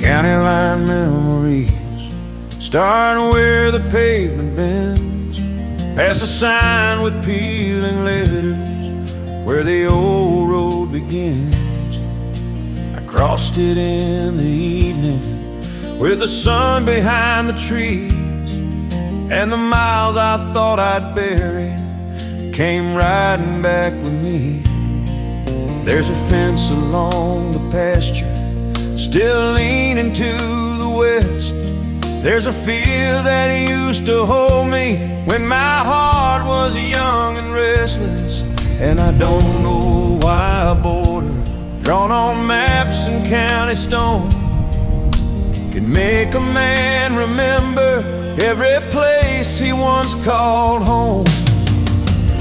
County line memories start where the pavement bends, past a sign with peeling letters where the old road begins. I crossed it in the evening with the sun behind the trees, and the miles I thought I'd buried came riding back with me. There's a fence along the pasture still leaning to the west. There's a field that used to hold me when my heart was young and restless. And I don't know why a border drawn on maps and county stone can make a man remember every place he once called home.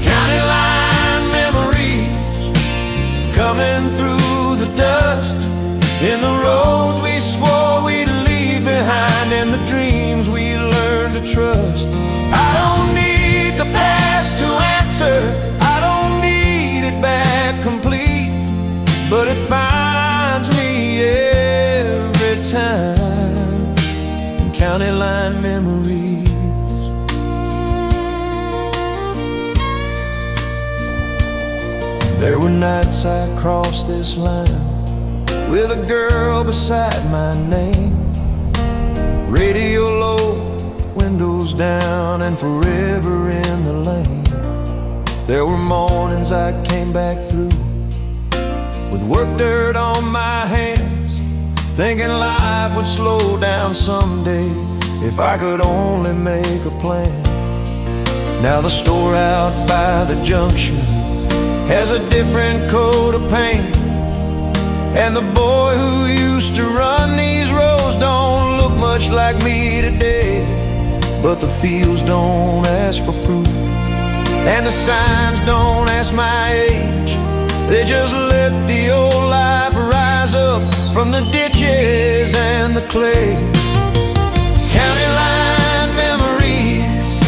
County line memories coming through the dust, in the roads we swore we'd leave behind, and the dreams we learned to trust. I don't need the past to answer, I don't need it back complete, but it finds me every time in county line memories. There were nights I crossed this line with a girl beside my name, radio low, windows down, and forever in the lane. There were mornings I came back through with work dirt on my hands, thinking life would slow down someday if I could only make a plan. Now the store out by the junction has a different coat of paint, and the boy who used to run these roads don't look much like me today. But the fields don't ask for proof, and the signs don't ask my age. They just let the old life rise up from the ditches and the clay. County line memories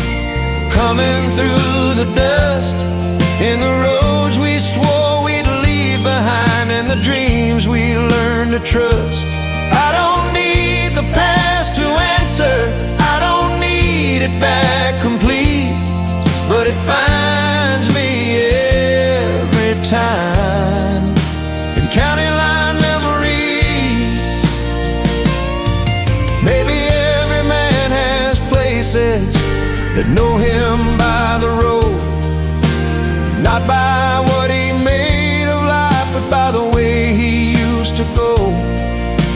coming through the dust, in the roads we swore we'd leave behind, and the dreams we learned to trust. I don't need the past to answer, I don't need it back complete, but it finds me every time in county line memories. Maybe every man has places that know him by the road, not by what he made of life, but by the way he used to go.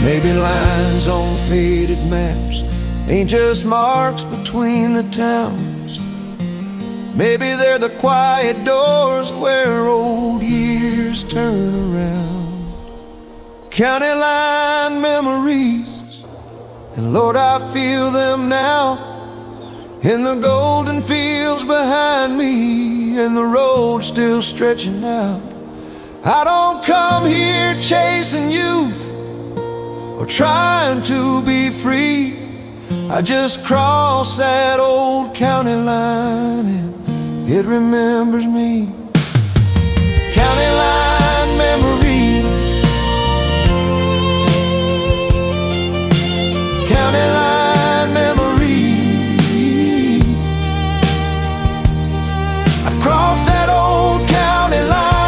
Maybe lines on faded maps ain't just marks between the towns. Maybe they're the quiet doors where old years turn around. County line memories, and Lord, I feel them now, in the golden fields behind me, and the road still stretching out. I don't come here chasing youth or trying to be free, I just cross that old county line and it remembers me. County line memories, county line memories. I crossed that old county line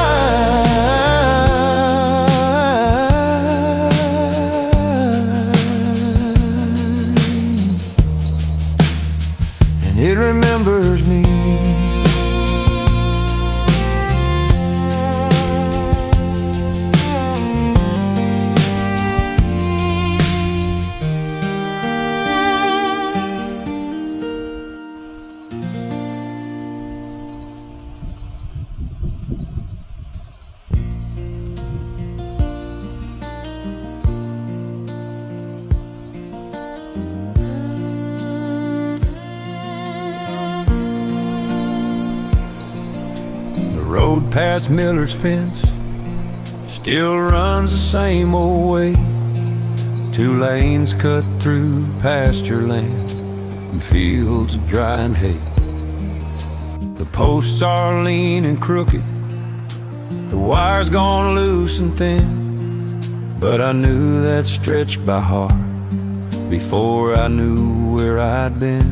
and it remembers me. Road past Miller's fence still runs the same old way. 2 lanes cut through pasture land and fields of drying hay. The posts are lean and crooked, the wire's gone loose and thin, but I knew that stretch by heart before I knew where I'd been.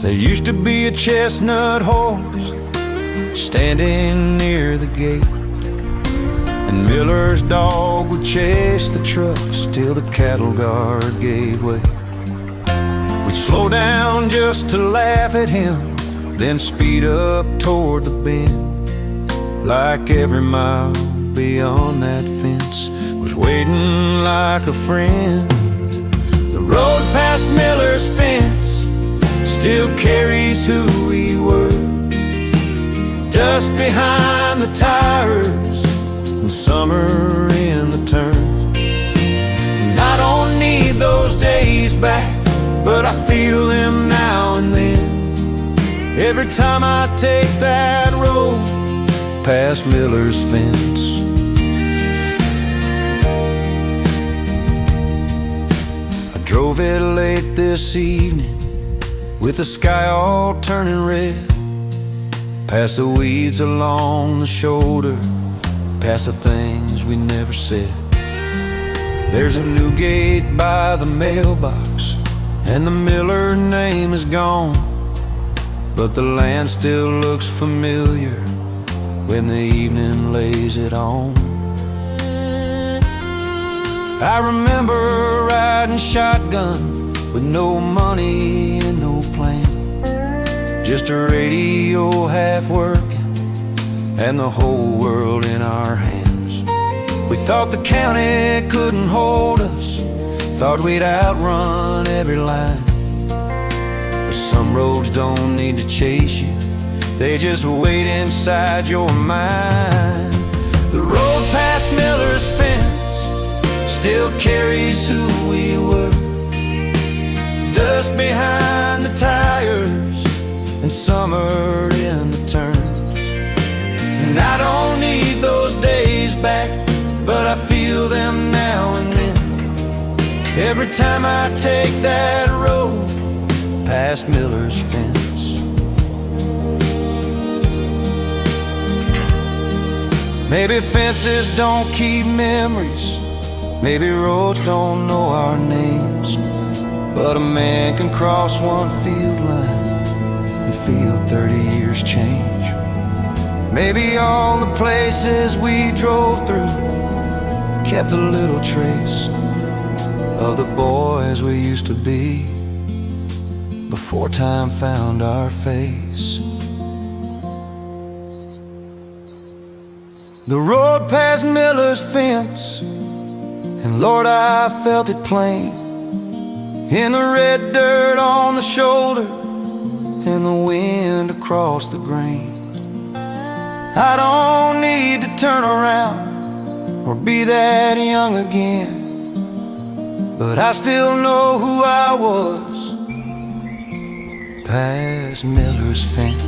There used to be a chestnut horse standing near the gate, and Miller's dog would chase the trucks till the cattle guard gave way. We'd slow down just to laugh at him, then speed up toward the bend. Like every mile beyond that fence was waiting like a friend. The road past Miller's fence still carries who we were. Dust behind the tires and summer in the turns. And I don't need those days back, but I feel them now and then. Every time I take that road past Miller's fence. I drove it late this evening with the sky all turning red, past the weeds along the shoulder, past the things we never said. There's a new gate by the mailbox, and the Miller name is gone, but the land still looks familiar when the evening lays it on. I remember riding shotgun with no money and no plan, just a radio half working and the whole world in our hands. We thought the county couldn't hold us, thought we'd outrun every line. But some roads don't need to chase you, they just wait inside your mind. The road past Miller's fence still carries who we were. Dust behind the tires and summer in the turns. And I don't need those days back, but I feel them now and then. Every time I take that road past Miller's fence. Maybe fences don't keep memories, maybe roads don't know our names, but a man can cross one field line and feel 30 years change. Maybe all the places we drove through kept a little trace of the boys we used to be before time found our face. The road past Miller's fence, and Lord, I felt it plain, in the red dirt on the shoulder and the wind across the grain. I don't need to turn around or be that young again, but I still know who I was past Miller's fence.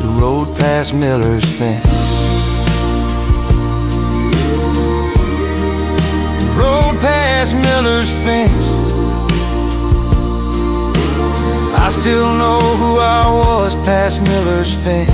The road past Miller's fence. The road past Miller's fence. I still know who I was past Miller's fence.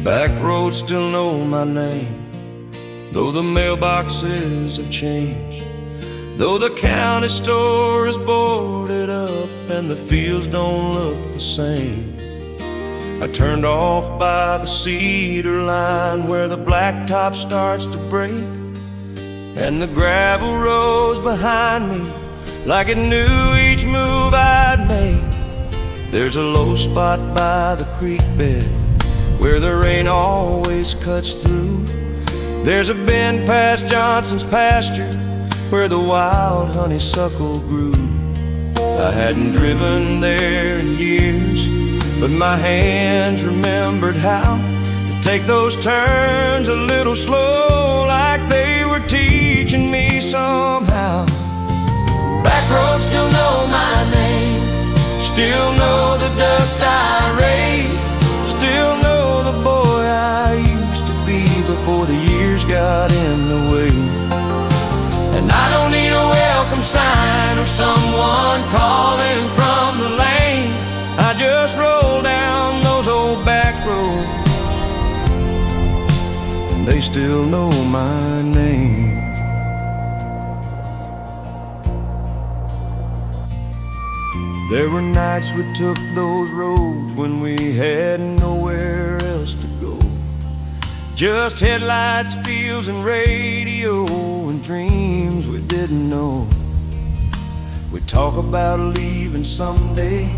Backroads still know my name, though the mailboxes have changed, though the county store is boarded up and the fields don't look the same. I turned off by the cedar line where the blacktop starts to break, and the gravel rose behind me like it knew each move I'd make. There's a low spot by the creek bed where the rain always cuts through. There's a bend past Johnson's pasture where the wild honeysuckle grew. I hadn't driven there in years, but my hands remembered how to take those turns a little slow, like they were teaching reaching me somehow. Backroads still know my name, still know the dust I raised, still know the boy I used to be before the years got in the way. And I don't need a welcome sign or someone calling from the lane. I just roll down those old back roads, and they still know my name. There were nights we took those roads when we had nowhere else to go. Just headlights, fields, and radio, and dreams we didn't know. We'd talk about leaving someday,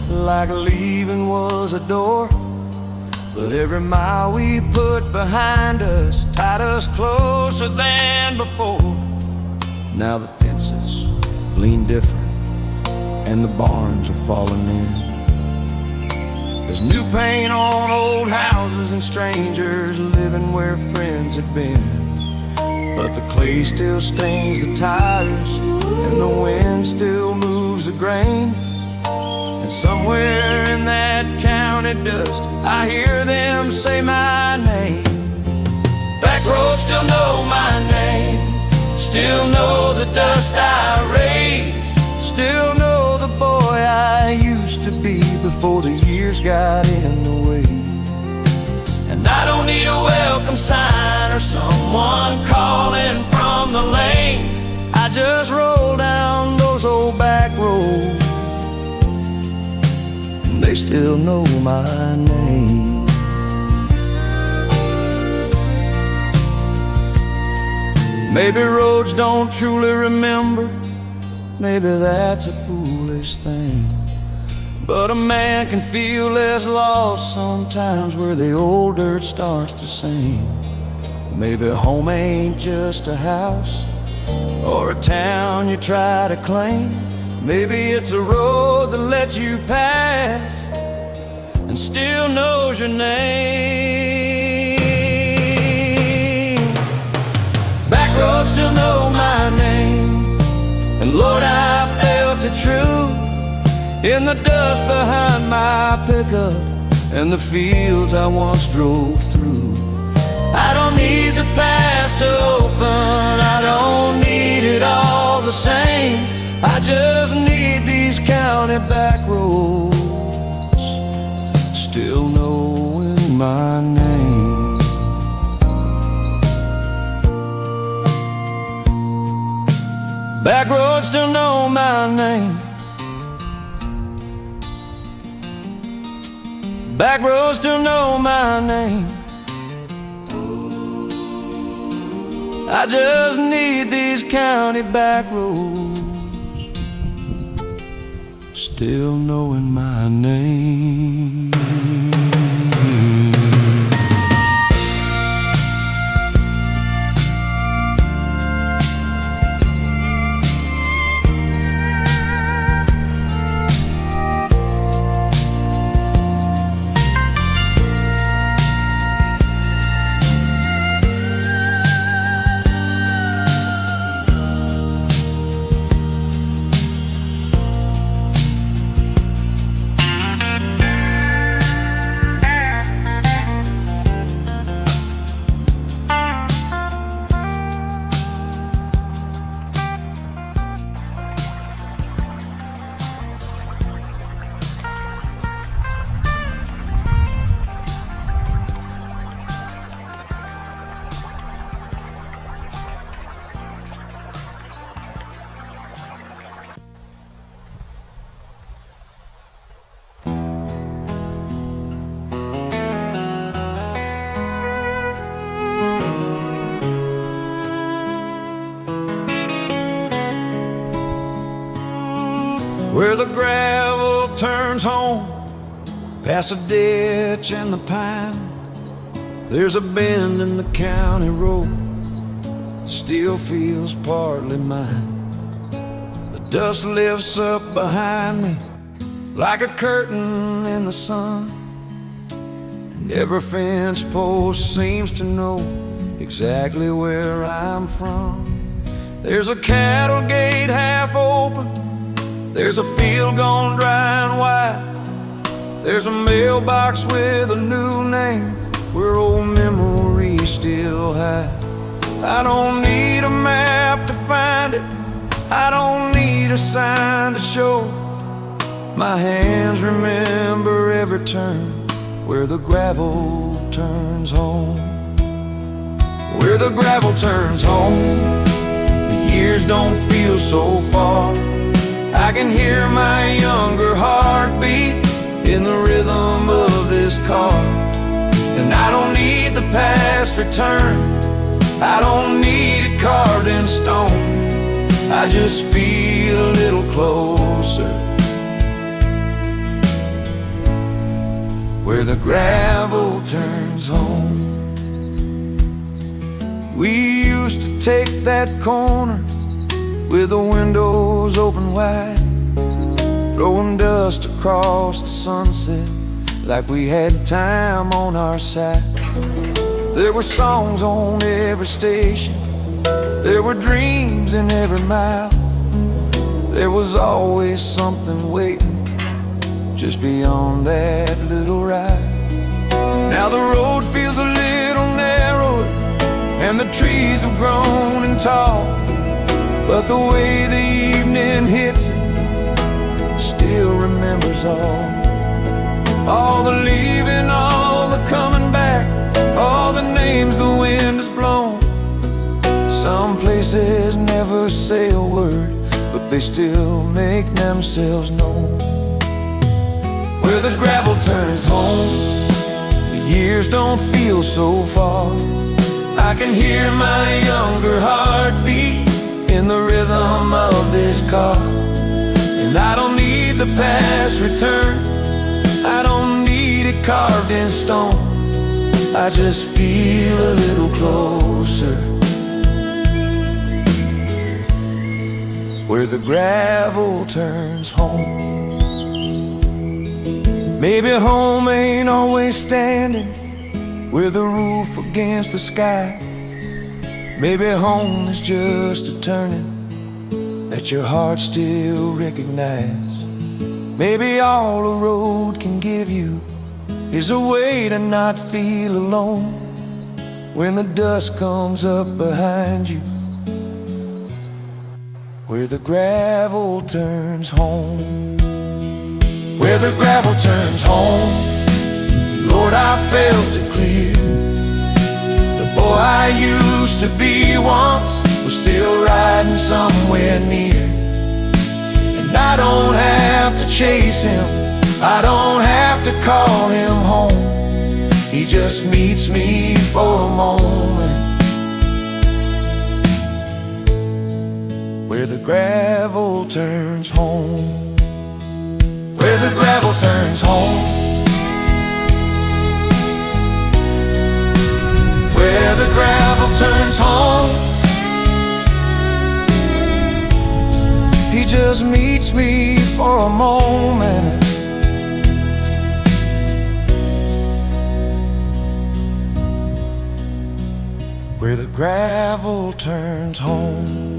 like leaving was a door. But every mile we put behind us tied us closer than before. Now the fences lean different, and the barns are falling in. There's new paint on old houses and strangers living where friends had been. But the clay still stains the tires, and the wind still moves the grain. And somewhere in that county dust I hear them say my name. Backroads still know my name, still know the dust I raised, still know the boy I used to be before the years got in the way. And I don't need a welcome sign or someone calling from the lane. I just roll down those old back roads, and they still know my name. Maybe roads don't truly remember, maybe that's a foolish thing. But a man can feel less lost sometimes where the old dirt starts to sing. Maybe home ain't just a house or a town you try to claim. Maybe it's a road that lets you pass and still knows your name. Backroads still know my name, and Lord, I felt it true in the dust behind my pickup and the fields I once drove through. I don't need the past to open, I don't need it all the same. I just need these county back roads still knowing my name. Backroads still know my name, backroads still know my name. I just need these county back roads still knowing my name. Where the gravel turns home, past a ditch and the pine, there's a bend in the county road, still feels partly mine. The dust lifts up behind me like a curtain in the sun, and every fence post seems to know exactly where I'm from. There's a cattle gate half open, there's a field gone dry and wide, there's a mailbox with a new name where old memories still hide. I don't need a map to find it, I don't need a sign to show. My hands remember every turn where the gravel turns home. Where the gravel turns home, the years don't feel so far. I can hear my younger heartbeat in the rhythm of this car. And I don't need the past returned, I don't need it carved in stone. I just feel a little closer where the gravel turns home. We used to take that corner with the windows open wide, throwing dust across the sunset like we had time on our side. There were songs on every station, there were dreams in every mile. There was always something waiting just beyond that little ride. Now the road feels a little narrower, and the trees have grown and tall, but the way the evening hits it still remembers all the leaving, all the coming back, all the names the wind has blown. Some places never say a word, but they still make themselves known. Where the gravel turns home, the years don't feel so far. I can hear my younger heartbeat in the rhythm of this car. And I don't need the past returned, I don't need it carved in stone. I just feel a little closer where the gravel turns home. Maybe home ain't always standing with a roof against the sky. Maybe home is just a turning that your heart still recognizes. Maybe all a road can give you is a way to not feel alone when the dust comes up behind you. Where the gravel turns home, where the gravel turns home, Lord, I felt it clear. The boy I used to be once was still riding somewhere near. And I don't have to chase him, I don't have to call him home. He just meets me for a moment where the gravel turns home. Where the gravel turns home, where the gravel turns home, he just meets me for a moment where the gravel turns home.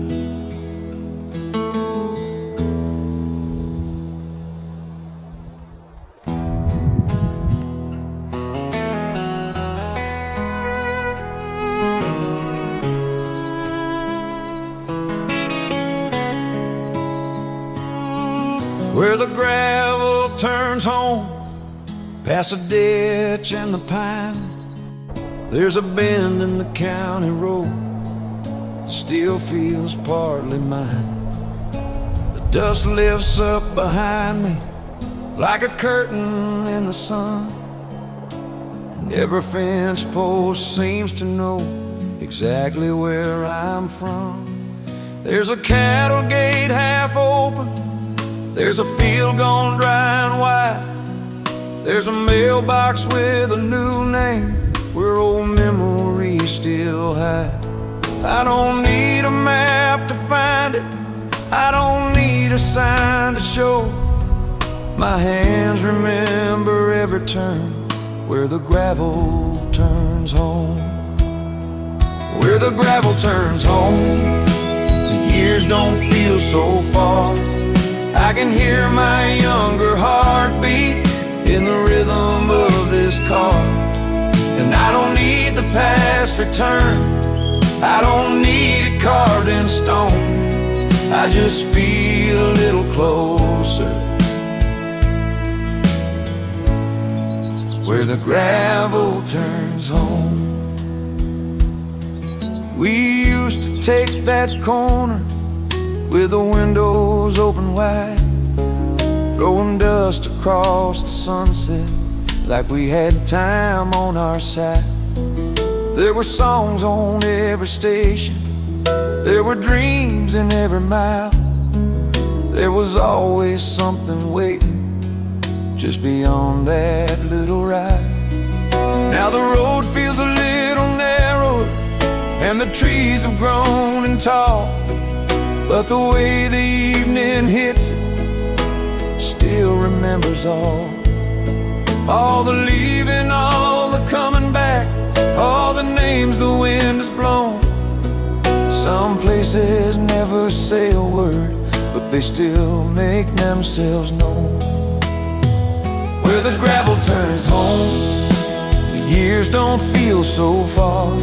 Where the gravel turns home, past a ditch and the pine, there's a bend in the county road that still feels partly mine. The dust lifts up behind me like a curtain in the sun, and every fence post seems to know exactly where I'm from. There's a cattle gate half open, there's a field gone dry and wide, there's a mailbox with a new name where old memories still hide. I don't need a map to find it, I don't need a sign to show. My hands remember every turn where the gravel turns home. Where the gravel turns home, the years don't feel so far. I can hear my younger heartbeat in the rhythm of this car. And I don't need the past returned, I don't need it carved in stone. I just feel a little closer, where the gravel turns home. We used to take that corner with the windows open wide, throwing dust across the sunset like we had time on our side. There were songs on every station, there were dreams in every mile. There was always something waiting just beyond that little ride. Now the road feels a little narrower, and the trees have grown and tall, but the way the evening hits it still remembers all. All the leaving, all the coming back, all the names the wind has blown. Some places never say a word, but they still make themselves known. Where the gravel turns home, the years don't feel so far.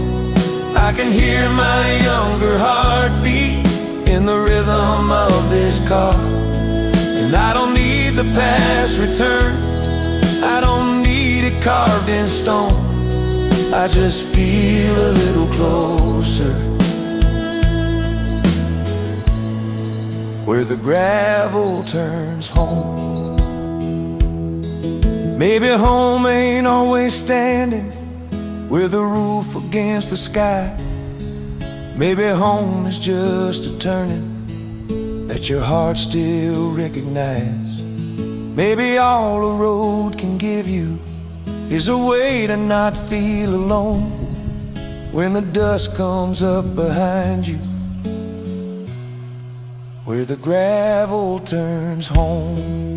I can hear my younger heartbeat in the rhythm of this car. And I don't need the past returned, I don't need it carved in stone. I just feel a little closer, where the gravel turns home. Maybe home ain't always standing with a roof against the sky. Maybe home is just a turning that your heart still recognizes. Maybe all a road can give you is a way to not feel alone when the dust comes up behind you, where the gravel turns home.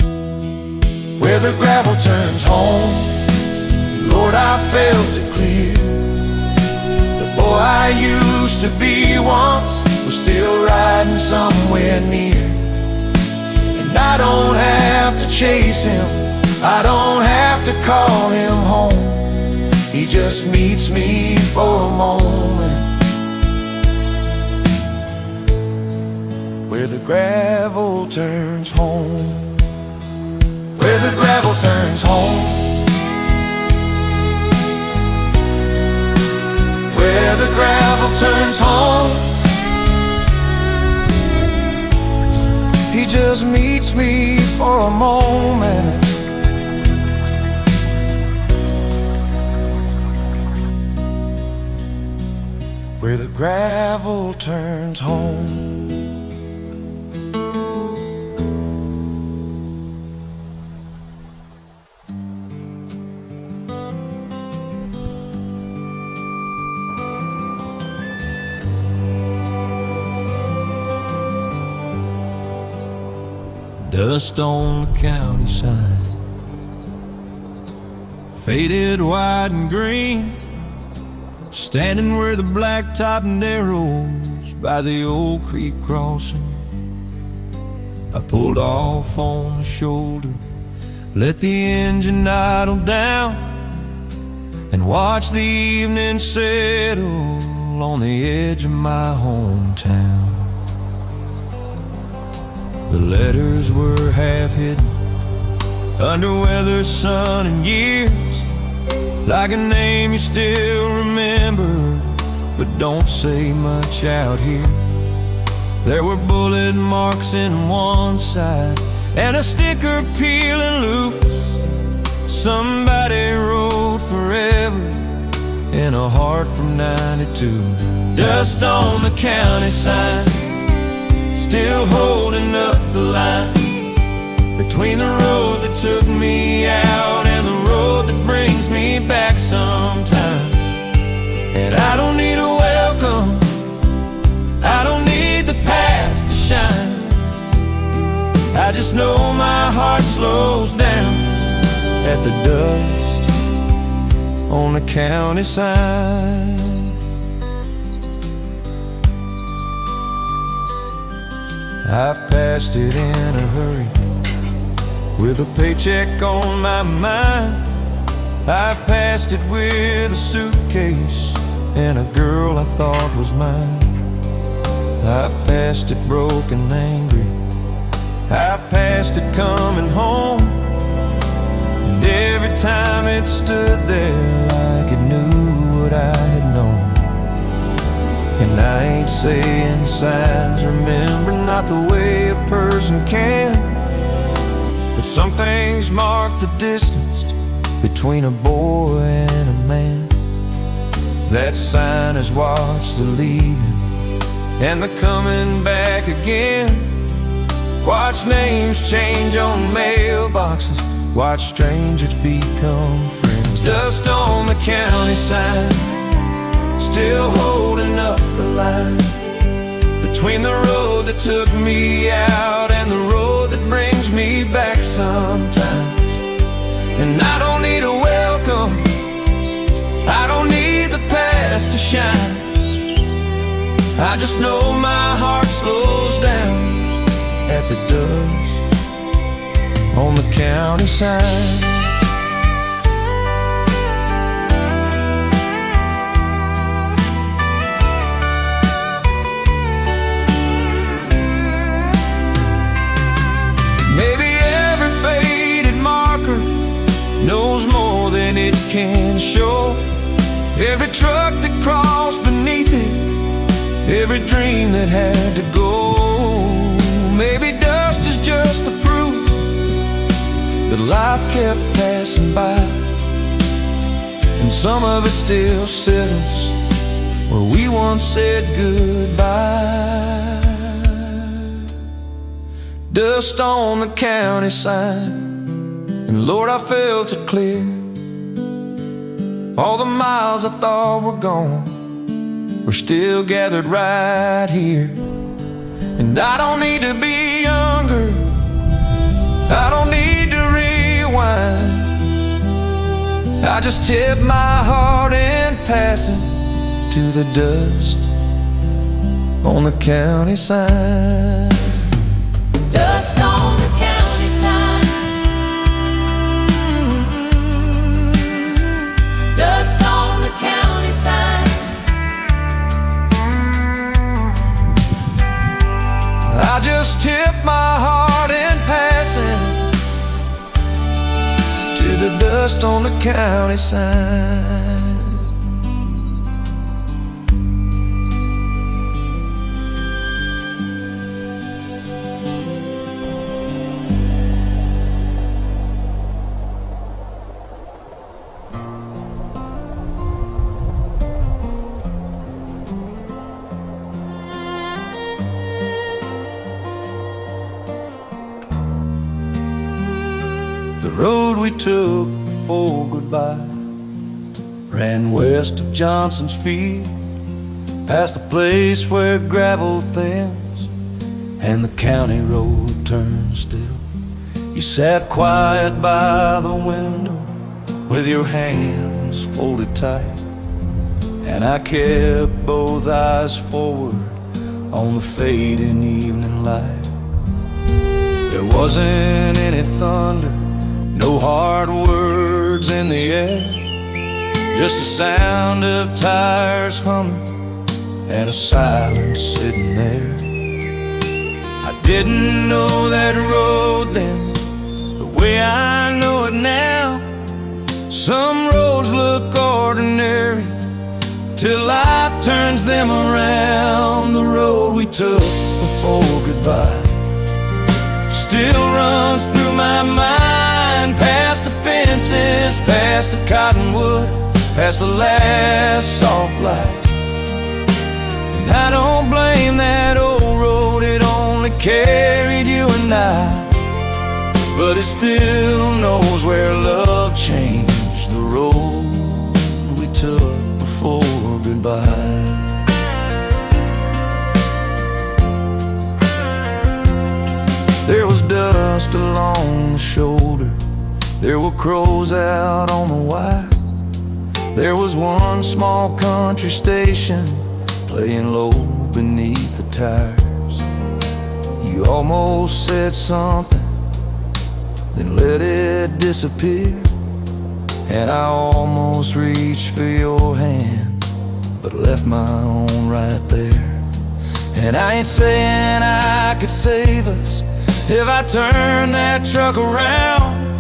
Where the gravel turns home, Lord, I felt it clear. The boy I used to be once was still riding somewhere near. And I don't have to chase him, I don't have to call him home. He just meets me for a moment, where the gravel turns home. Where the gravel turns home, where the gravel turns home. He just meets me for a moment, where the gravel turns home. Dust on the county side, faded white and green, standing where the blacktop narrows by the old creek crossing. I pulled off on the shoulder, let the engine idle down, and watched the evening settle on the edge of my hometown. The letters were half hidden under weather, sun, and years, like a name you still remember, but don't say much out here. There were bullet marks in one side and a sticker peeling loose. Somebody wrote forever in a heart from '92. Dust on the county sign, still holding up the line between the road that took me out and the road that brings me back sometimes. And I don't need a welcome, I don't need the past to shine. I just know my heart slows down at the dust on the county sign. I've passed it in a hurry, with a paycheck on my mind. I've passed it with a suitcase and a girl I thought was mine. I've passed it broke and angry. I've passed it coming home, and every time it stood there like it knew what I had known. And I ain't saying signs remember not the way a person can, but some things mark the distance between a boy and a man. That sign is watch the leaving and the coming back again. Watch names change on mailboxes, watch strangers become friends. Dust on the county sign, still holding up the line between the road that took me out and the road that brings me back sometimes. And I don't need a welcome, I don't need the past to shine. I just know my heart slows down at the dust on the county sign. Maybe every faded marker knows more than it can show. Every truck that crossed beneath it, every dream that had to go. Maybe dust is just the proof that life kept passing by, and some of it still settles where we once said goodbye. Dust on the county sign, and Lord, I felt it clear. All the miles I thought were gone were still gathered right here. And I don't need to be younger, I don't need to rewind. I just tip my heart in passing to the dust on the county sign. Dust on the county sign. Dust on the county sign. I just tip my heart in passing to the dust on the county sign. The road we took before goodbye ran west of Johnson's Field, past the place where gravel thins and the county road turns still. You sat quiet by the window with your hands folded tight, and I kept both eyes forward on the fading evening light. There wasn't any thunder, no hard words in the air, just the sound of tires humming and a silence sitting there. I didn't know that road then the way I know it now. Some roads look ordinary till life turns them around. The road we took before goodbye still runs through my mind, past the fences, past the cottonwood, past the last soft light. And I don't blame that old road, it only carried you and I, but it still knows where love changed the road we took before goodbye. There was dust along the shoulder, there were crows out on the wire. There was one small country station playing low beneath the tires. You You almost said something, then let it disappear. And I almost reached for your hand, but left my own right there. And I ain't saying I could save us if I turn that truck around.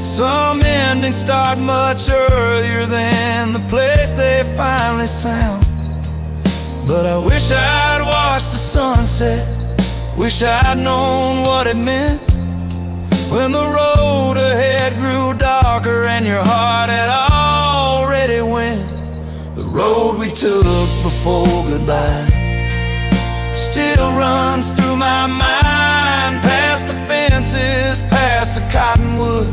Some endings start much earlier than the place they finally sound. But I wish I'd watched the sunset, wish I'd known what it meant when the road ahead grew darker and your heart had already went. The road we took before goodbye still runs through my mind, past the fences, past the cottonwood,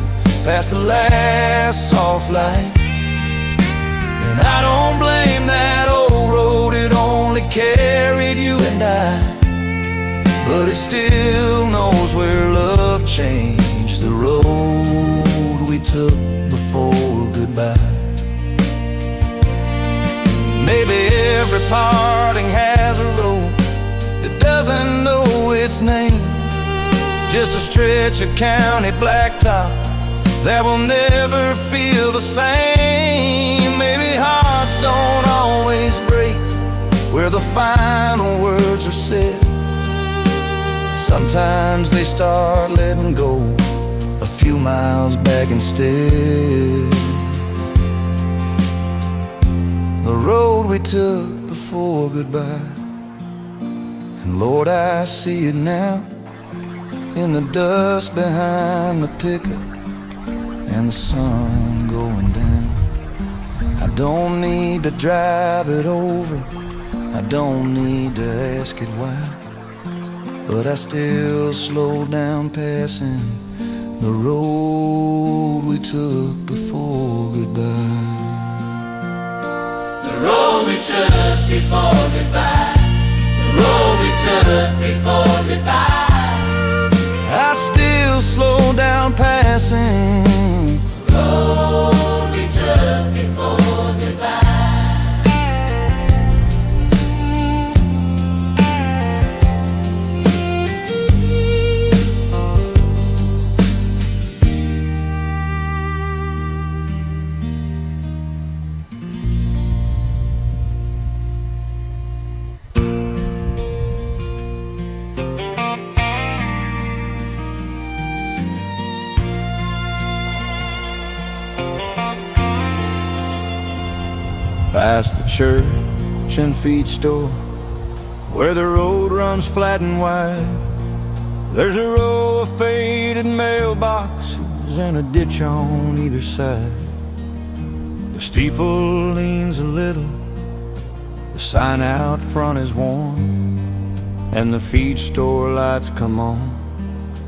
past the last soft light. And I don't blame that old road, it only carried you and I. But it still knows where love changed the road we took before goodbye. Maybe every parting has a road that doesn't know its name, just a stretch of county blacktop that will never feel the same. Maybe hearts don't always break where the final words are said. Sometimes they start letting go a few miles back instead. The road we took before goodbye, and Lord, I see it now in the dust behind the pickup and the sun going down. I don't need to drive it over, I don't need to ask it why, but I still slow down passing the road we took before goodbye. The road we took before goodbye. The road we took before goodbye. I still slow down passing The road we took before goodbye. Past the church and feed store, where the road runs flat and wide, there's a row of faded mailboxes and a ditch on either side. The steeple leans a little, the sign out front is worn, and the feed store lights come on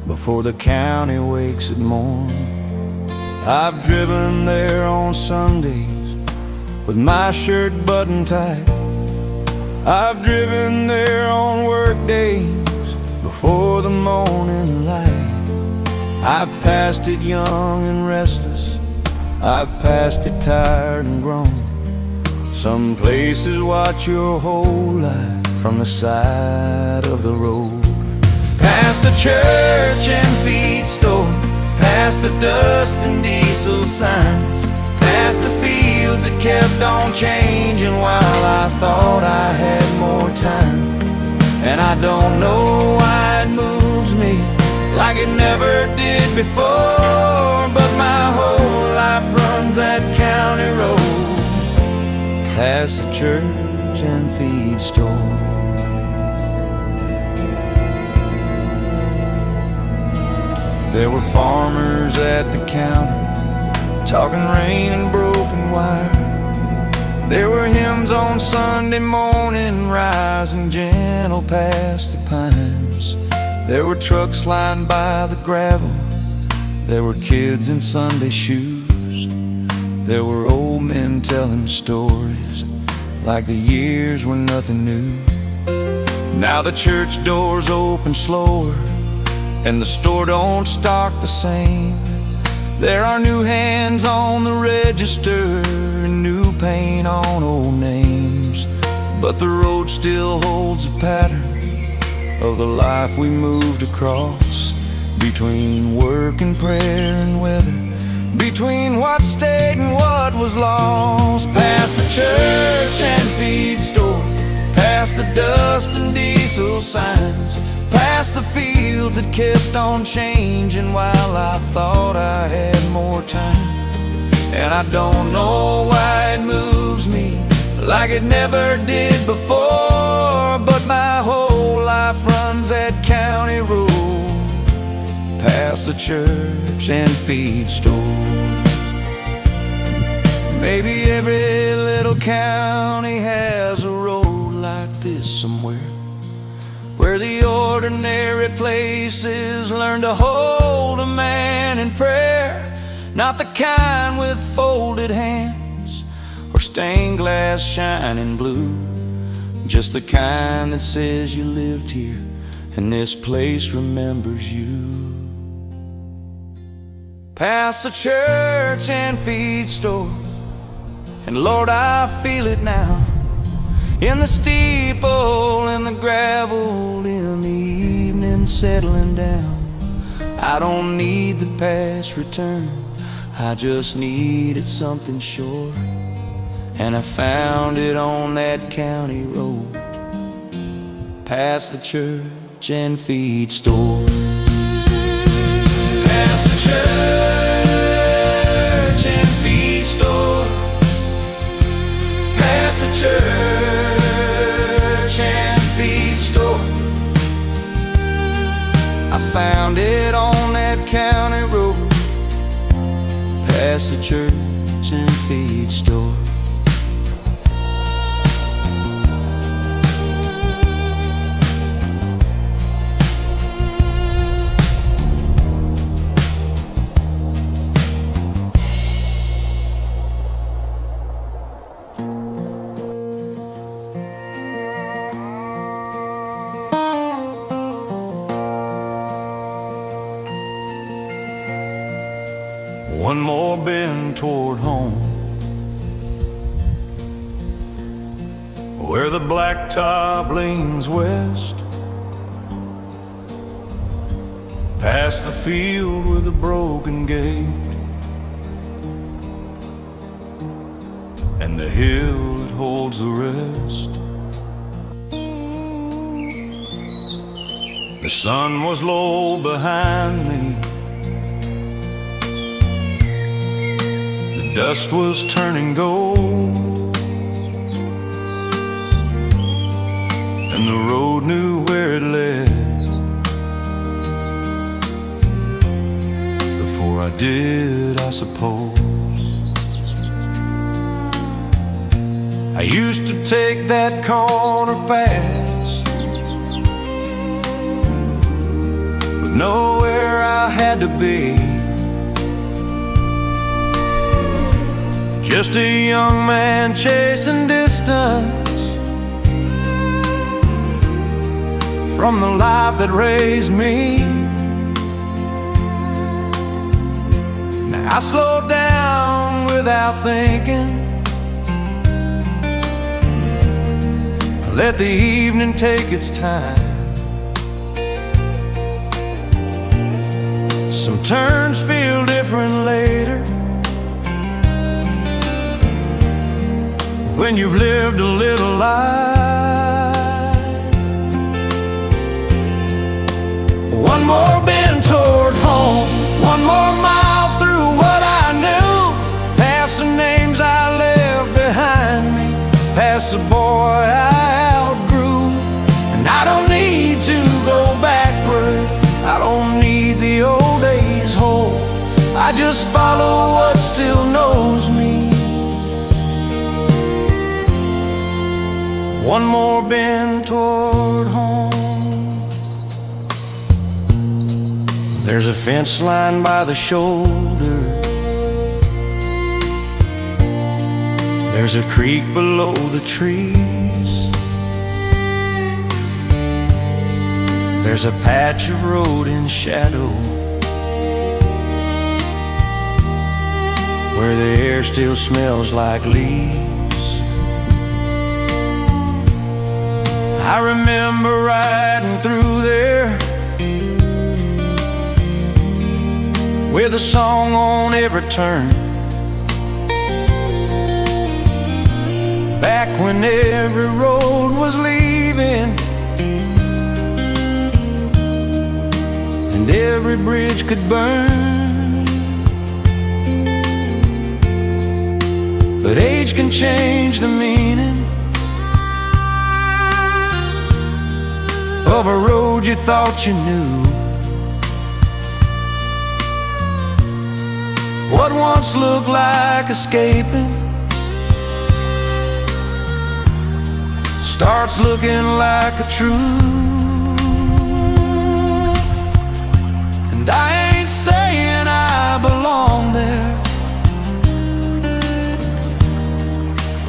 before the county wakes at morn. I've driven there on Sundays with my shirt buttoned tight. I've driven there on work days before the morning light. I've passed it young and restless, I've passed it tired and grown. Some places watch your whole life from the side of the road. Past the church and feed store, past the dust and diesel signs, past the fields that kept on changing while I thought I had more time. And I don't know why it moves me like it never did before, but my whole life runs that county road, past the church and feed store. There were farmers at the counter talking rain and broken wire. There were hymns on Sunday morning rising gentle past the pines. There were trucks lined by the gravel, there were kids in Sunday shoes, there were old men telling stories like the years were nothing new. Now the church doors open slower and the store don't stock the same. There are new hands on the register and new paint on old names, but the road still holds a pattern of the life we moved across, between work and prayer and weather, between what stayed and what was lost. Past the church and feed store, past the dust and diesel signs, past the fields that kept on changing while I thought I had more time. And I don't know why it moves me like it never did before, but my whole life runs that county road, past the church and feed store. Maybe every little county has a road like this somewhere, where the ordinary places learn to hold a man in prayer. Not the kind with folded hands or stained glass shining blue, just the kind that says you lived here and this place remembers you. Past the church and feed store, and Lord, I feel it now, in the steeple, in the gravel, in the evening settling down. I don't need the past return, I just needed something short, and I found it on that county road, past the church and feed store. Past the church and feed store, past the church and feed store. I found it on that county road, past the church and feed store. One more bend toward home, where the blacktop leans west, past the field with a broken gate, and the hill that holds the rest. The sun was low behind me, dust was turning gold, and the road knew where it led before I did, I suppose. I used to take that corner fast, but know where I had to be. Just a young man chasing distance from the life that raised me. Now I slow down without thinking, let the evening take its time. Some turns feel different later, when you've lived a little life. One more bend toward home, one more mile through what I knew, past the names I left behind me, past the boy I outgrew. And I don't need to go backward, I don't need the old days hold, I just follow what still knows me. One more bend toward home. There's a fence line by the shoulder, there's a creek below the trees, there's a patch of road in shadow, where the air still smells like leaves. I remember riding through there with a song on every turn. Back when every road was leaving and every bridge could burn. But age can change the meaning of a road you thought you knew. What once looked like escaping starts looking like a truth. And I ain't saying I belong there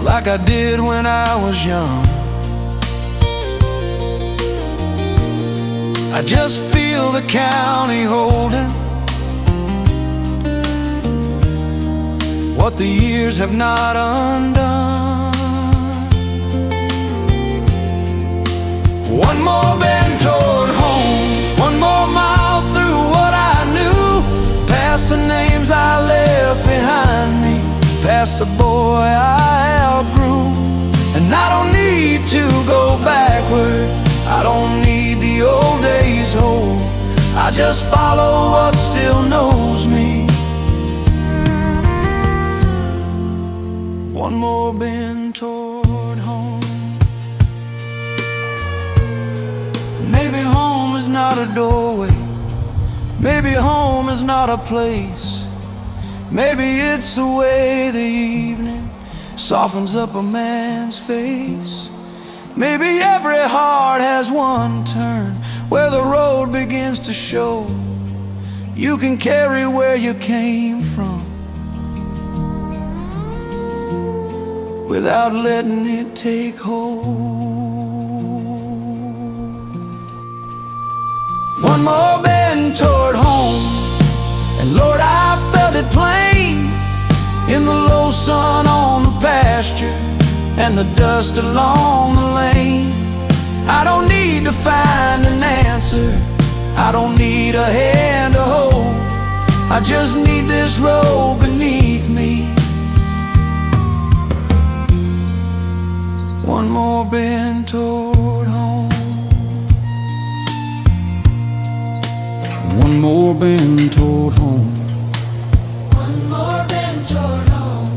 like I did when I was young. I just feel the county holding what the years have not undone. One more bend toward home, one more mile through what I knew, past the names I left behind me, past the boy I outgrew. And I don't need to go backward, I don't need the old days hold, I just follow what still knows me. One more bend toward home. Maybe home is not a doorway, maybe home is not a place, maybe it's the way the evening softens up a man's face. Maybe every heart has one turn where the road begins to show you can carry where you came from without letting it take hold. One more bend toward home, and Lord, I felt it plain in the low sun on the pasture and the dust along the lane. I don't need to find an answer, I don't need a hand to hold, I just need this road beneath me. One more bend toward home. One more bend toward home. One more bend toward home.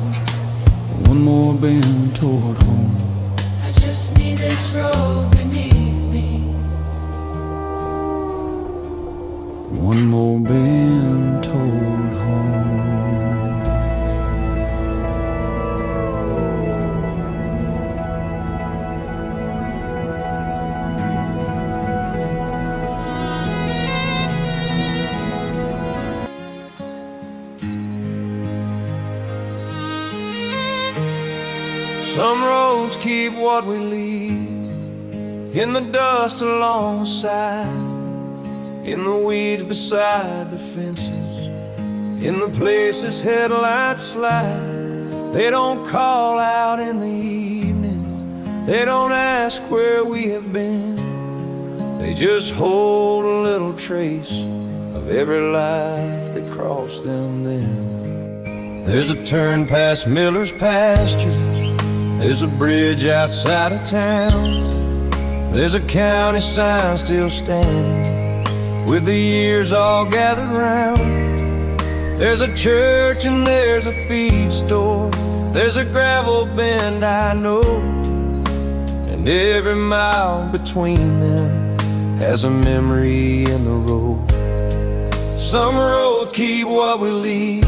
One more bend toward home. I just need this road beneath me. One more bend toward home. Some roads keep what we leave in the dust along the side, in the weeds beside the fences, in the places headlights slide. They don't call out in the evening, they don't ask where we have been, they just hold a little trace of every life that crossed them then. There's a turn past Miller's pasture, there's a bridge outside of town, there's a county sign still standing with the years all gathered round. There's a church and there's a feed store, there's a gravel bend I know, and every mile between them has a memory in the road. Some roads keep what we leave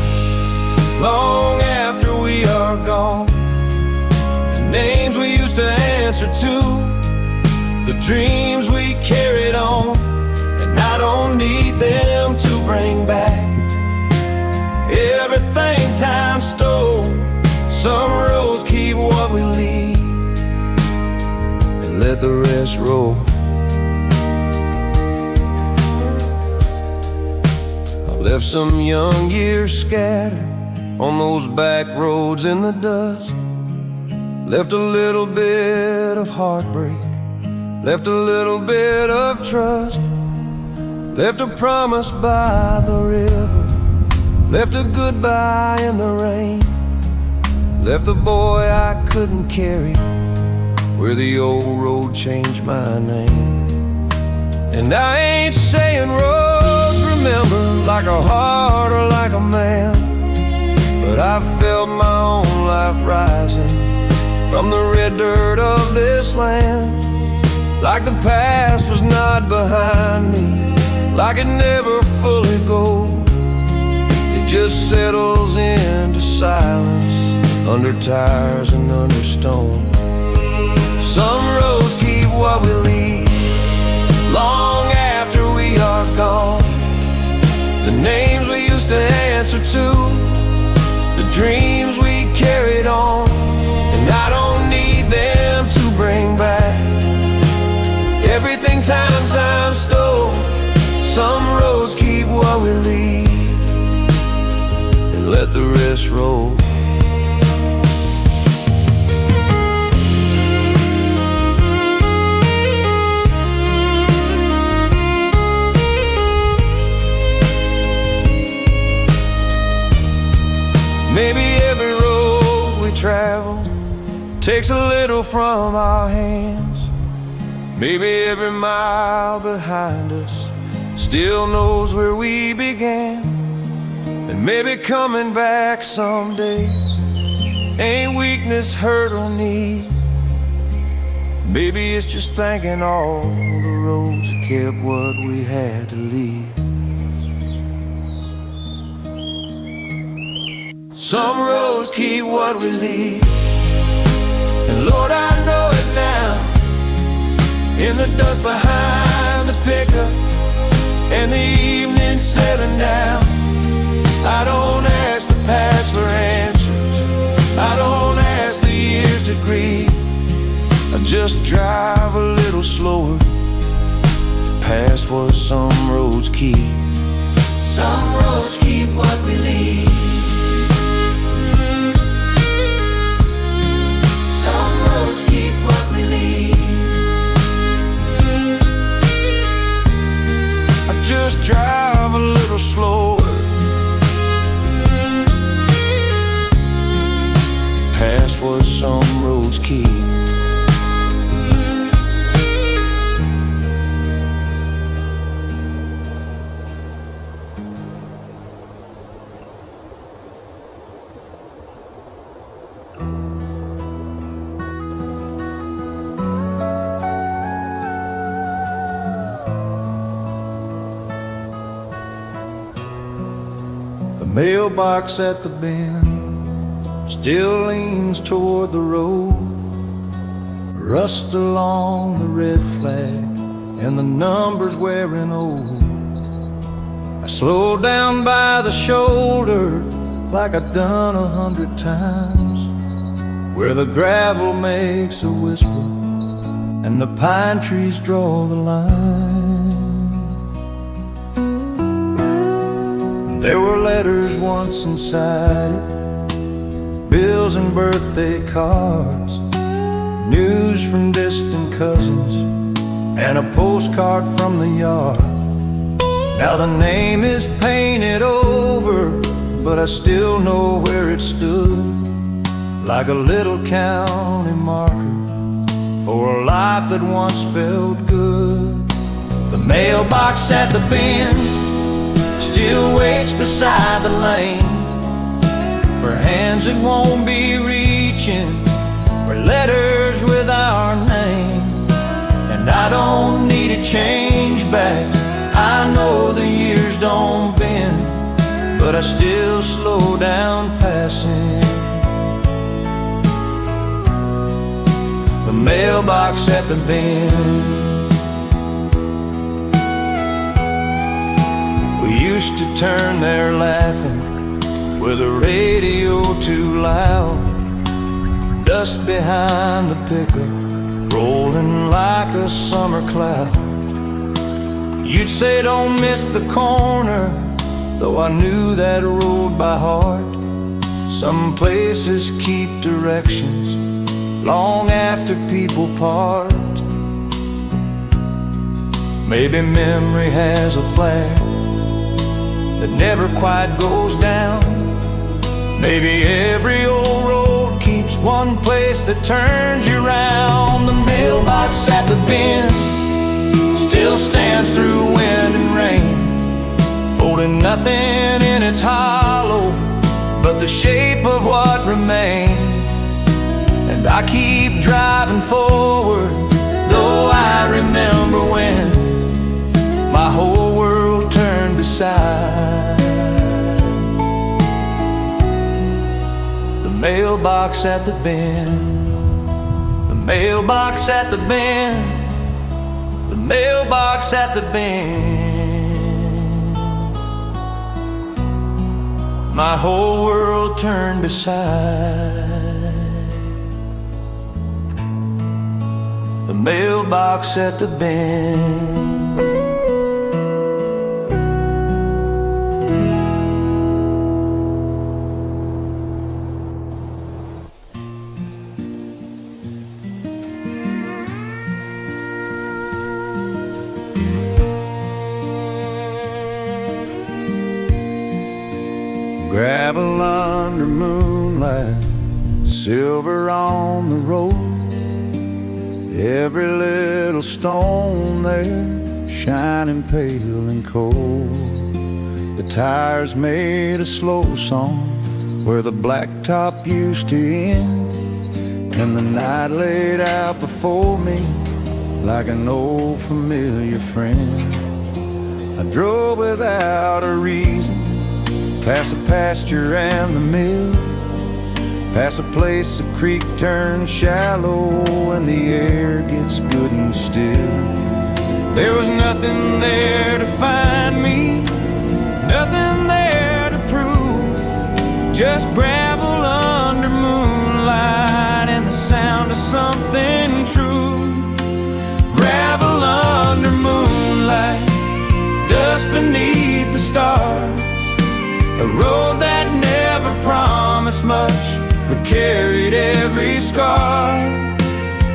long after we are gone, names we used to answer to, the dreams we carried on, and I don't need them to bring back everything time stole. Some roads keep what we leave and let the rest roll. I left some young years scattered on those back roads in the dust, left a little bit of heartbreak left a little bit of trust, left a promise by the river, left a goodbye in the rain, left the boy I couldn't carry where the old road changed my name. And I ain't saying roads remember like a heart or like a man, but I felt my own life rising from the red dirt of this land. Like the past was not behind me, like it never fully goes. It just settles into silence, under tires and under stone. Some roads keep what we leave long after we are gone. The names we used to answer to, the dreams we carried on, and I don't need them to bring back everything time stole. Some roads keep what we leave and let the rest roll. Maybe every road we travel takes a little from our hands. Maybe every mile behind us still knows where we began. And maybe coming back someday ain't weakness, hurt, or need. Maybe it's just thanking all the roads that kept what we had to leave. Some roads keep what we leave, and Lord, I know it now. In the dust behind the pickup and the evening settling down, I don't ask the past for answers, I don't ask the years to grieve. I just drive a little slower past what some roads keep. Some roads keep what we leave. Some roads keep what we leave. I just drive a little slower past what some roads keep. The mailbox at the bend still leans toward the road. Rust along the red flag and the numbers wearing old. I slow down by the shoulder like I've done 100 times, where the gravel makes a whisper and the pine trees draw the line. There were letters once inside it, bills and birthday cards, news from distant cousins, and a postcard from the yard. Now the name is painted over, but I still know where it stood, like a little county marker for a life that once felt good. The mailbox at the bend still waits beside the lane for hands that won't be reaching for letters with our name. And I don't need a change back, I know the years don't bend, but I still slow down passing the mailbox at the bend. We used to turn there laughing with the radio too loud, dust behind the pickup rolling like a summer cloud. You'd say don't miss the corner, though I knew that road by heart. Some places keep directions long after people part. Maybe memory has a flag that never quite goes down. Maybe every old road keeps one place that turns you round. The mailbox at the bend still stands through wind and rain, holding nothing in its hollow but the shape of what remains. And I keep driving forward, though I remember when my whole world turned beside the mailbox at the bend. The mailbox at the bend. The mailbox at the bend. My whole world turned beside the mailbox at the bend. Gravel under moonlight, silver on the road. Every little stone there, shining pale and cold. The tires made a slow song where the blacktop used to end, and the night laid out before me like an old familiar friend. I drove without a reason, past the pasture and the mill, past a place the creek turns shallow and the air gets good and still. There was nothing there to find me, nothing there to prove, just gravel under moonlight and the sound of something true. Gravel under moonlight, dust beneath the stars, a road that never promised much but carried every scar.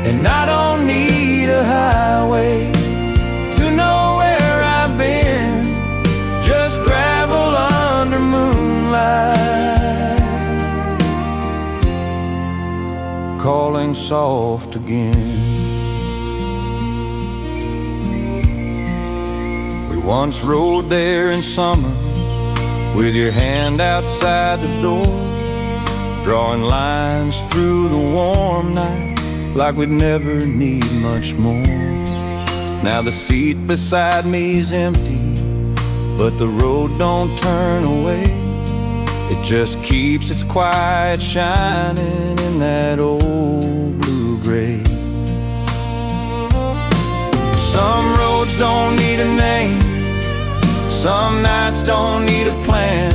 And I don't need a highway to know where I've been, just gravel under moonlight, calling soft again. We once rode there in summer with your hand outside the door, drawing lines through the warm night like we'd never need much more. Now the seat beside me's empty, but the road don't turn away. It just keeps its quiet shining in that old blue-gray. Some roads don't need a name, some nights don't need a plan.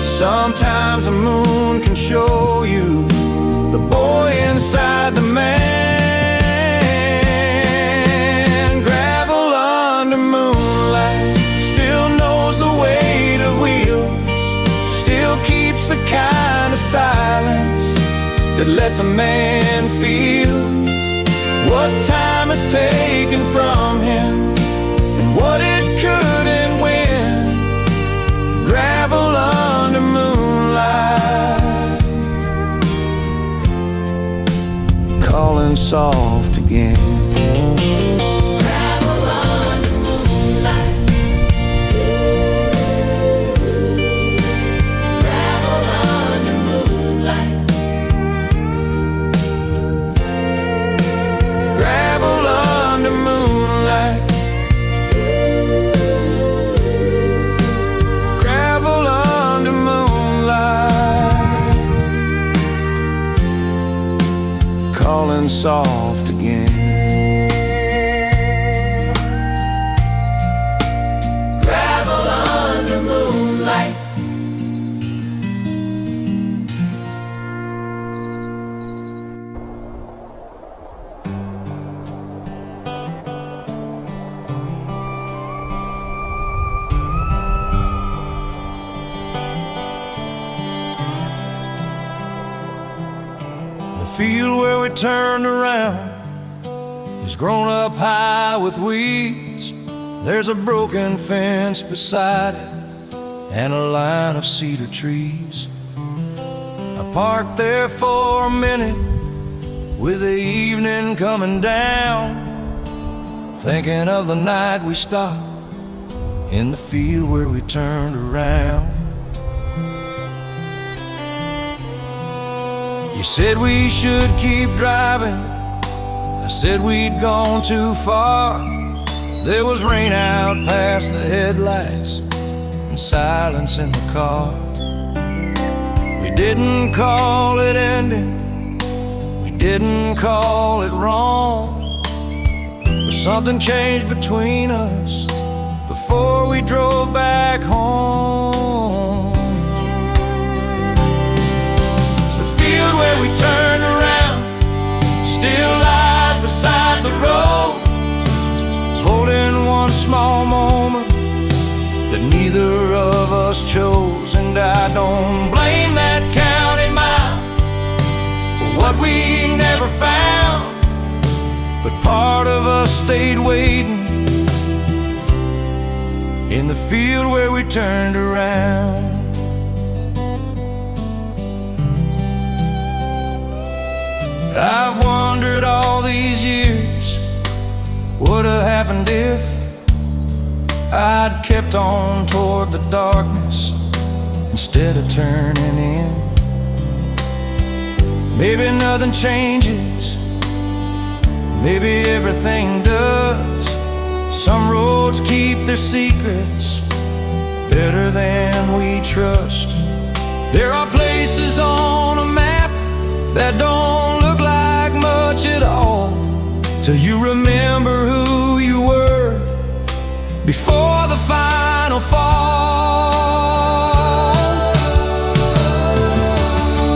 Sometimes the moon can show you the boy inside the man. Gravel under moonlight still knows the weight of wheels, still keeps the kind of silence that lets a man feel what time is taken from him and what it couldn't win. Gravel under moonlight, calling soft again. Gravel under moonlight. Gravel under moonlight. Gravel under moonlight. Gravel under moonlight, calling soft again. Gravel under moonlight. The field where we turned around is grown up high with weeds. There's a broken fence beside it and a line of cedar trees. I parked there for a minute with the evening coming down, thinking of the night we stopped in the field where we turned around. You said we should keep driving, I said we'd gone too far. There was rain out past the headlights and silence in the car. We didn't call it ending, we didn't call it wrong, but something changed between us before we drove back home. The field where we turned around still lies beside the road, holding one small moment that neither of us chose. And I don't blame that county mile for what we never found, but part of us stayed waiting in the field where we turned around. I've wondered all these years, what'd have happened if I'd kept on toward the darkness instead of turning in. Maybe nothing changes, maybe everything does. Some roads keep their secrets better than we trust. There are places on a map that don't look like much at all, till you remember who you were before the final fall.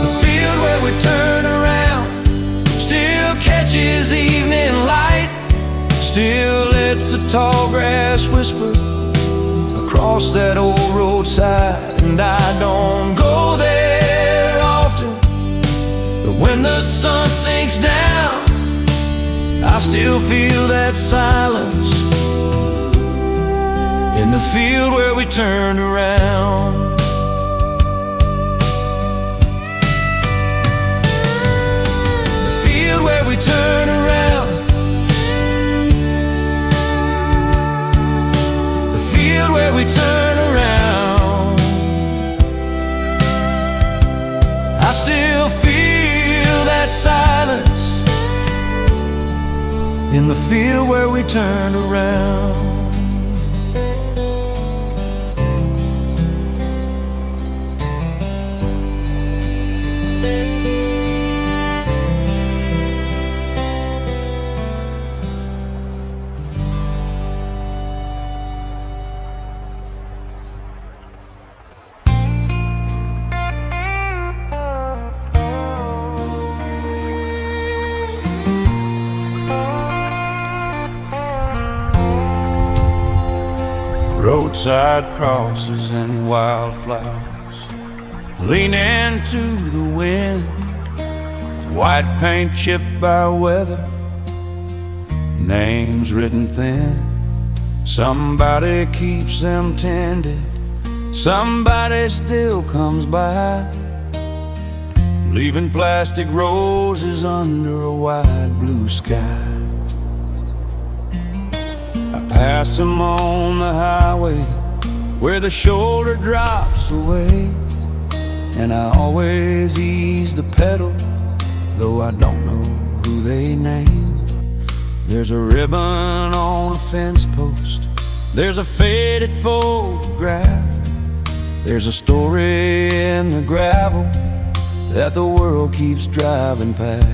The field where we turn around still catches evening light, still lets the tall grass whisper across that old roadside. And I don't go there often, but when the sun sinks down, I still feel that silence in the field where we turned around. The field where we turned around, the field where we turn around. I still feel that silence in the field where we turned around. Roadside crosses and wildflowers leaning to the wind, white paint chipped by weather, names written thin. Somebody keeps them tended, somebody still comes by, leaving plastic roses under a wide blue sky. I pass them on the highway where the shoulder drops away, and I always ease the pedal, though I don't know who they name. There's a ribbon on a fence post, there's a faded photograph, there's a story in the gravel that the world keeps driving past.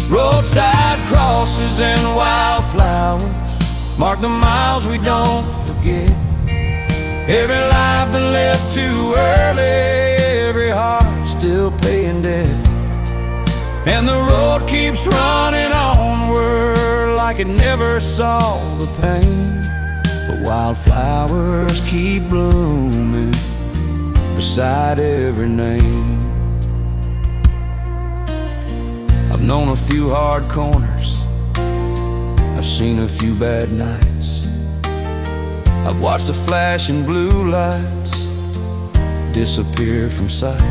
Roadside crosses and wildflowers mark the miles we don't forget. Every life that left too early, every heart still paying debt. And the road keeps running onward like it never saw the pain. But wildflowers keep blooming beside every name. I've known a few hard corners, I've seen a few bad nights. I've watched the flashing blue lights disappear from sight.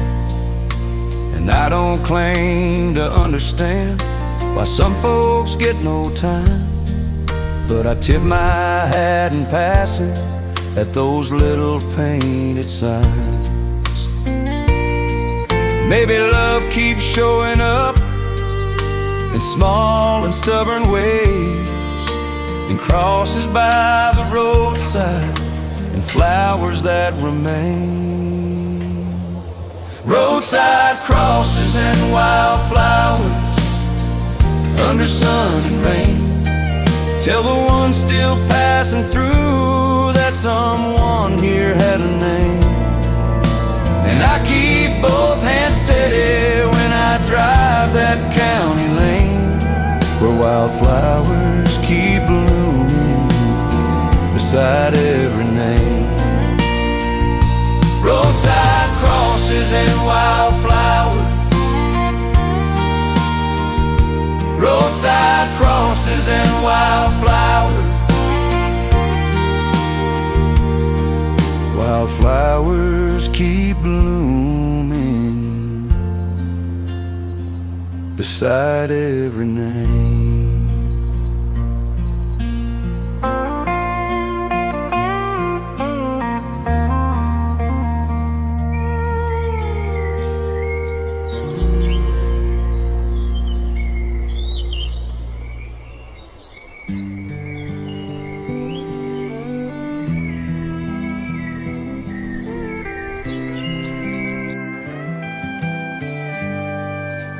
And I don't claim to understand why some folks get no time, but I tip my hat in passing at those little painted signs. Maybe love keeps showing up in small and stubborn ways, and crosses by the roadside and flowers that remain. Roadside crosses and wildflowers under sun and rain tell the one still passing through that someone here had a name. And I keep both hands steady when I drive that county lane, where wildflowers keep blooming beside every name. Roadside crosses and wildflowers, roadside crosses and wildflowers, wildflowers keep blooming beside every name.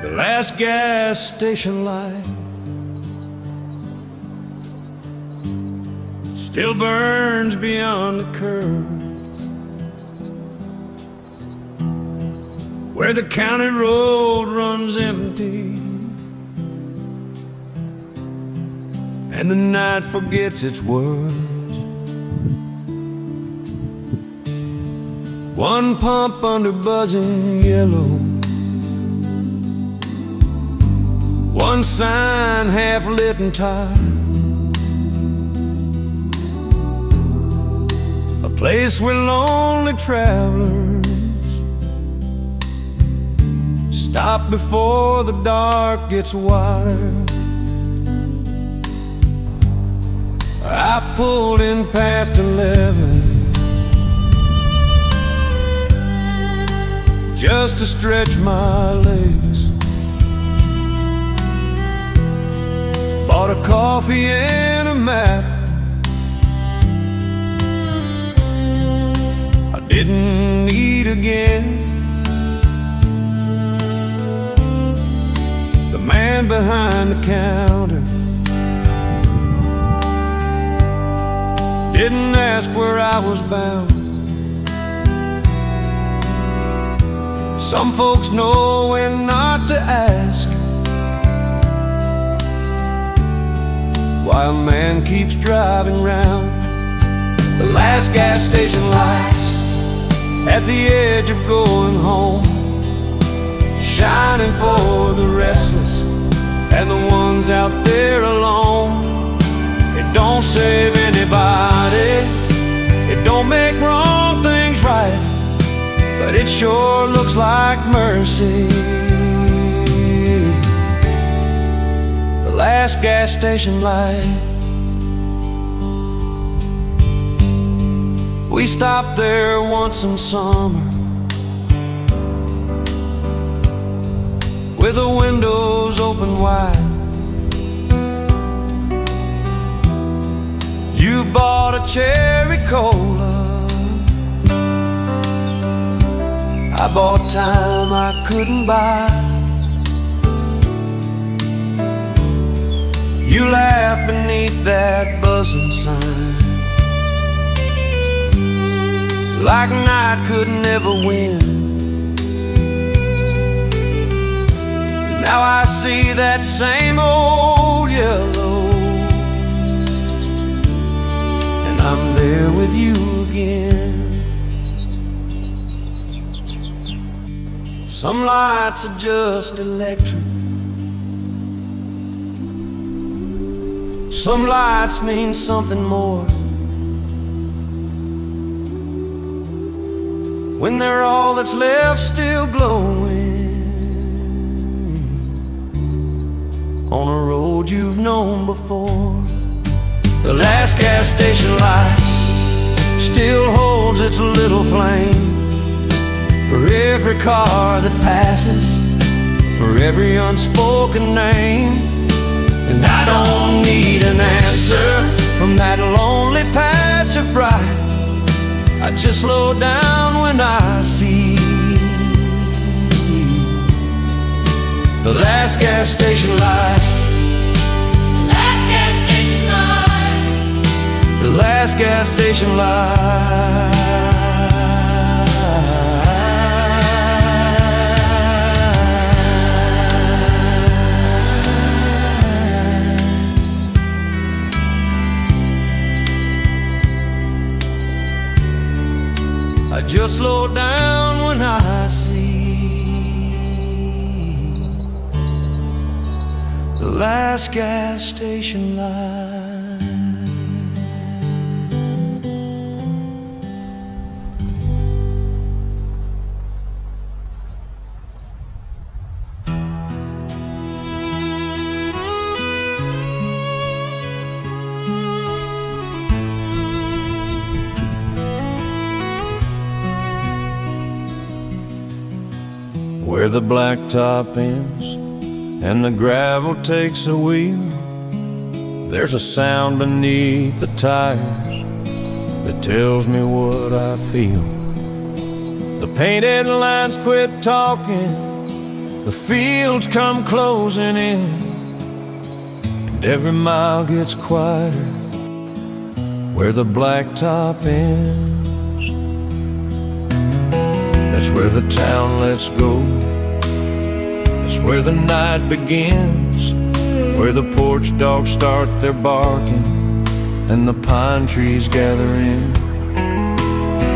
The last gas station light still burns beyond the curve, where the county road runs empty and the night forgets its words. One pump under buzzing yellow, one sign half lit and tired, a place where lonely travelers stop before the dark gets wider. I pulled in past 11 just to stretch my legs. Bought a coffee and a map. I didn't eat again. The man behind the counter didn't ask where I was bound. Some folks know when not to ask while a man keeps driving round the last gas station light at the edge of going home, shining for the restless and the ones out there alone. It don't save anybody, it don't make wrong things right, but it sure looks like mercy. The last gas station light. We stopped there once in summer, with the windows open wide. You bought a cherry cola, I bought time I couldn't buy. You laughed beneath that buzzing sign, like night could never win. Now I see that same old yellow, and I'm there with you again. Some lights are just electric, Some lights mean something more when they're all that's left still glowing on a road you've known before. The last gas station light still holds its little flame for every car that passes, for every unspoken name. And I don't need an answer from that lonely patch of bright. I just slow down when I see the last gas station light. Last gas station light. The last gas station light. I just slow down when I see the last gas station light. Where the blacktop ends and the gravel takes a wheel, there's a sound beneath the tires that tells me what I feel. The painted lines quit talking, the fields come closing in, and every mile gets quieter where the blacktop ends. That's where the town lets go. That's where the night begins, where the porch dogs start their barking and the pine trees gather in.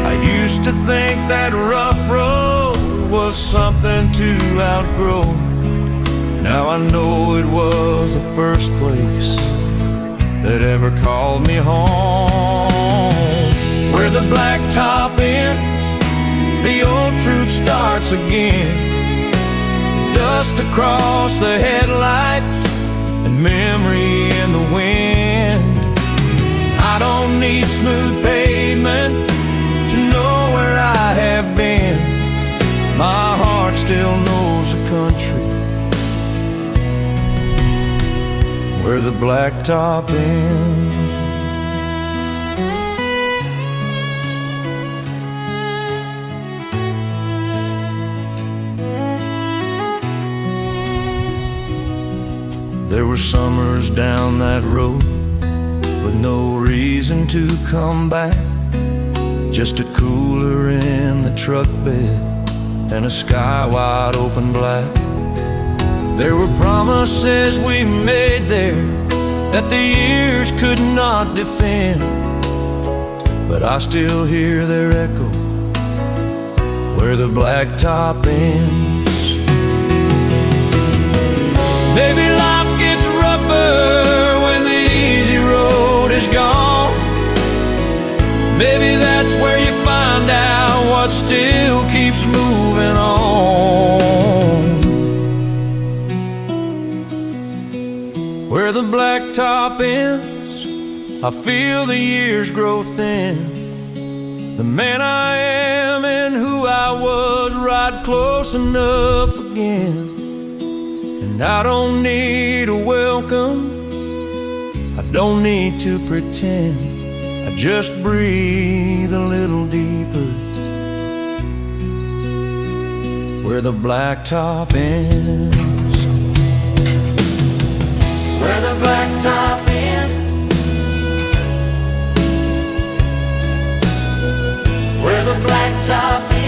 I used to think that rough road was something to outgrow. Now I know it was the first place that ever called me home. Where the blacktop ends, the old truth starts again. Dust across the headlights and memory in the wind. I don't need smooth pavement to know where I have been. My heart still knows the country where the blacktop ends. There were summers down that road with no reason to come back, just a cooler in the truck bed and a sky wide open black. There were promises we made there that the years could not defend, but I still hear their echo where the blacktop ends. Maybe life gets rougher when the easy road is gone. Maybe that's where you find out what still keeps moving on. Where the blacktop ends, I feel the years grow thin. The man I am and who I was ride close enough again. And I don't need a welcome, I don't need to pretend. I just breathe a little deeper where the blacktop ends. Where the blacktop ends, where the blacktop ends.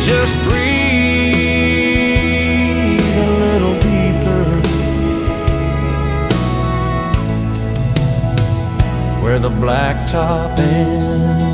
Just breathe a little deeper where the blacktop ends.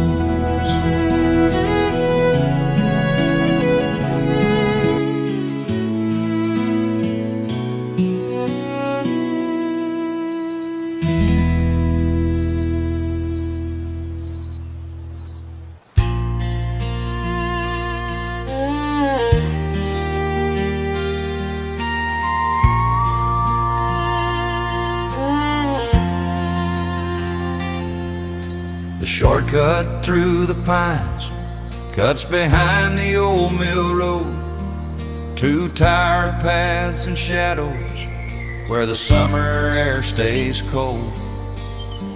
The shortcut through the pines cuts behind the old mill road. Two tire paths and shadows where the summer air stays cold.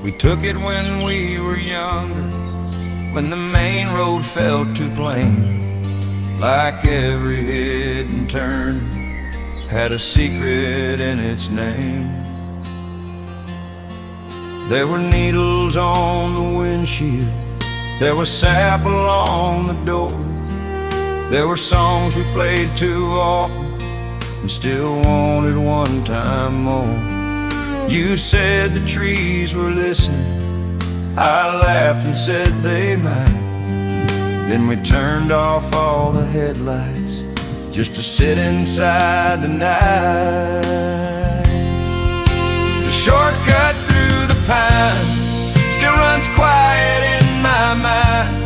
We took it when we were younger, when the main road felt too plain. Like every hidden turn had a secret in its name. There were needles on the windshield, there was sap along the door. There were songs we played too often and still wanted one time more. You said the trees were listening, I laughed and said they might. Then we turned off all the headlights just to sit inside the night. The shortcut through the pines still runs quiet in my mind,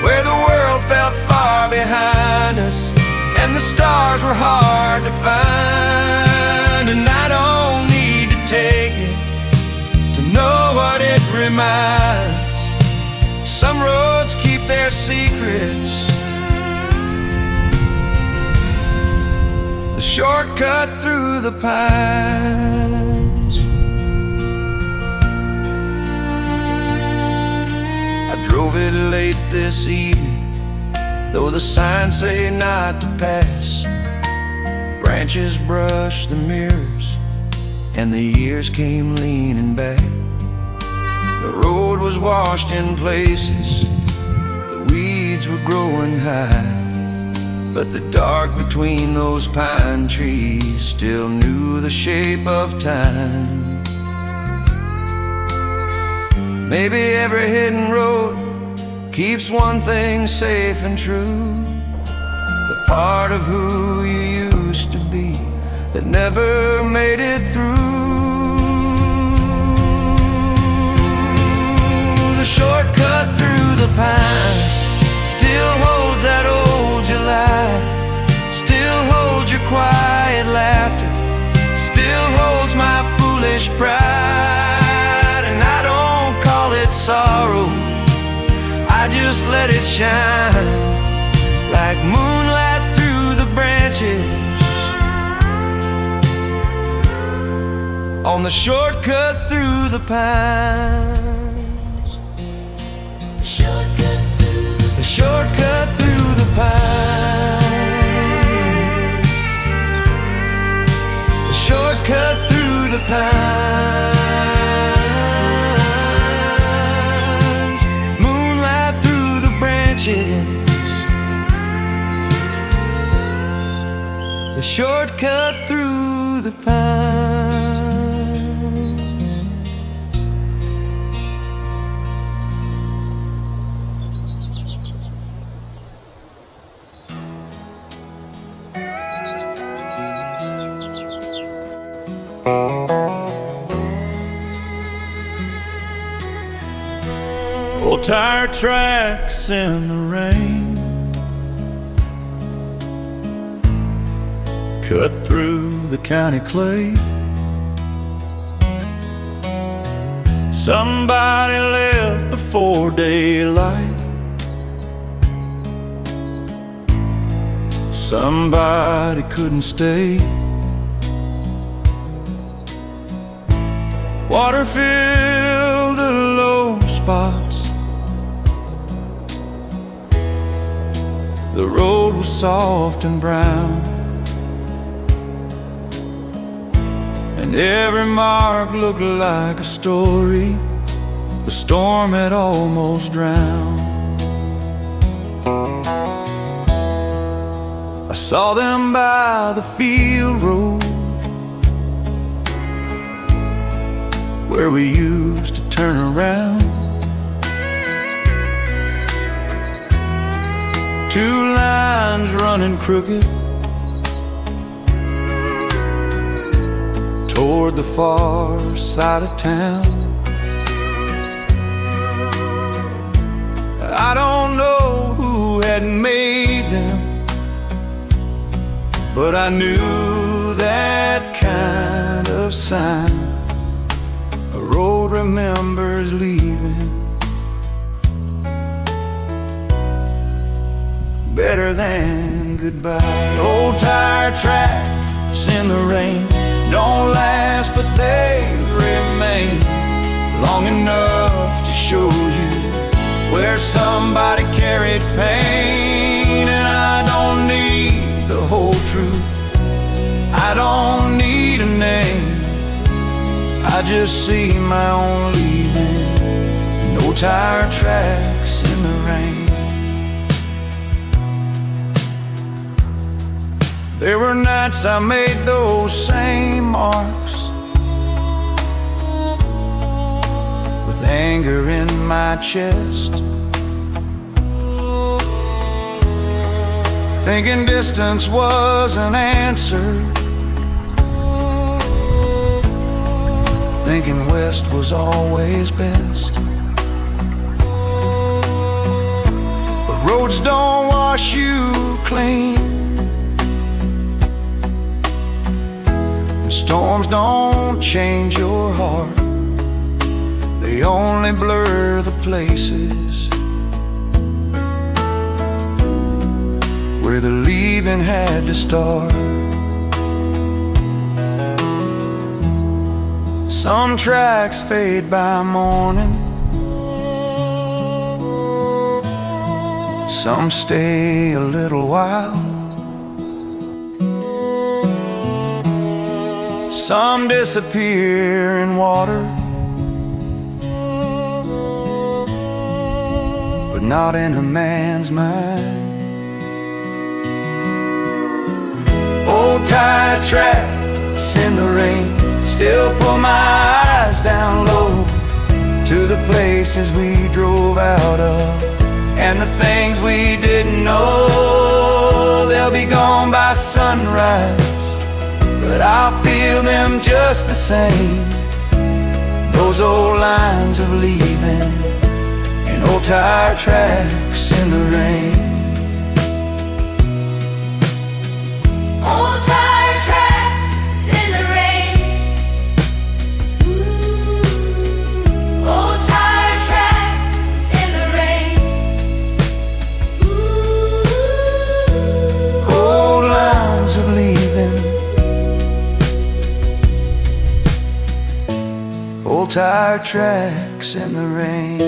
where the world felt far behind us and the stars were hard to find. And I don't need to take it to know what it reminds. Some roads keep their secrets. The shortcut through the pines. I drove it late this evening, though the signs say not to pass. Branches brushed the mirrors and the years came leaning back. The road was washed in places, the weeds were growing high, but the dark between those pine trees still knew the shape of time. Maybe every hidden road keeps one thing safe and true, the part of who you used to be that never made it through. The shortcut through the pines still holds that old July, still holds your quiet laughter, still holds my foolish pride. And I don't call it sorrow, I just let it shine like moonlight through the branches on the shortcut through the pines. The shortcut through the pines. The shortcut through the pines. Moonlight through the branches. The shortcut through the pines. Old tire tracks in the rain, cut through the county clay. Somebody left before daylight, somebody couldn't stay. Water filled the low spots, the road was soft and brown, and every mark looked like a story the storm had almost drowned. I saw them by the field road where we used to turn around. Two lines running crooked toward the far side of town. I don't know who had made them, but I knew that kind of sign. A road remembers leaving better than goodbye. Old tire tracks in the rain don't last, but they remain long enough to show you where somebody carried pain. And I don't need the whole truth, I don't need a name, I just see my own leaving. No tire tracks in the rain. There were nights I made those same marks, with anger in my chest, thinking distance was an answer, thinking west was always best. But roads don't wash you clean, and storms don't change your heart, they only blur the places where the leaving had to start. Some tracks fade by morning, some stay a little while, some disappear in water, but not in a man's mind. Old tire tracks in the rain still pull my eyes down low to the places we drove out of, and the things we didn't know. They'll be gone by sunrise, but I'll feel them just the same. Those old lines of leaving and old tire tracks in the rain. Old tire tracks in the rain. Ooh. Old tire tracks in the rain. Ooh. Old lines of leaving, old tire tracks in the rain.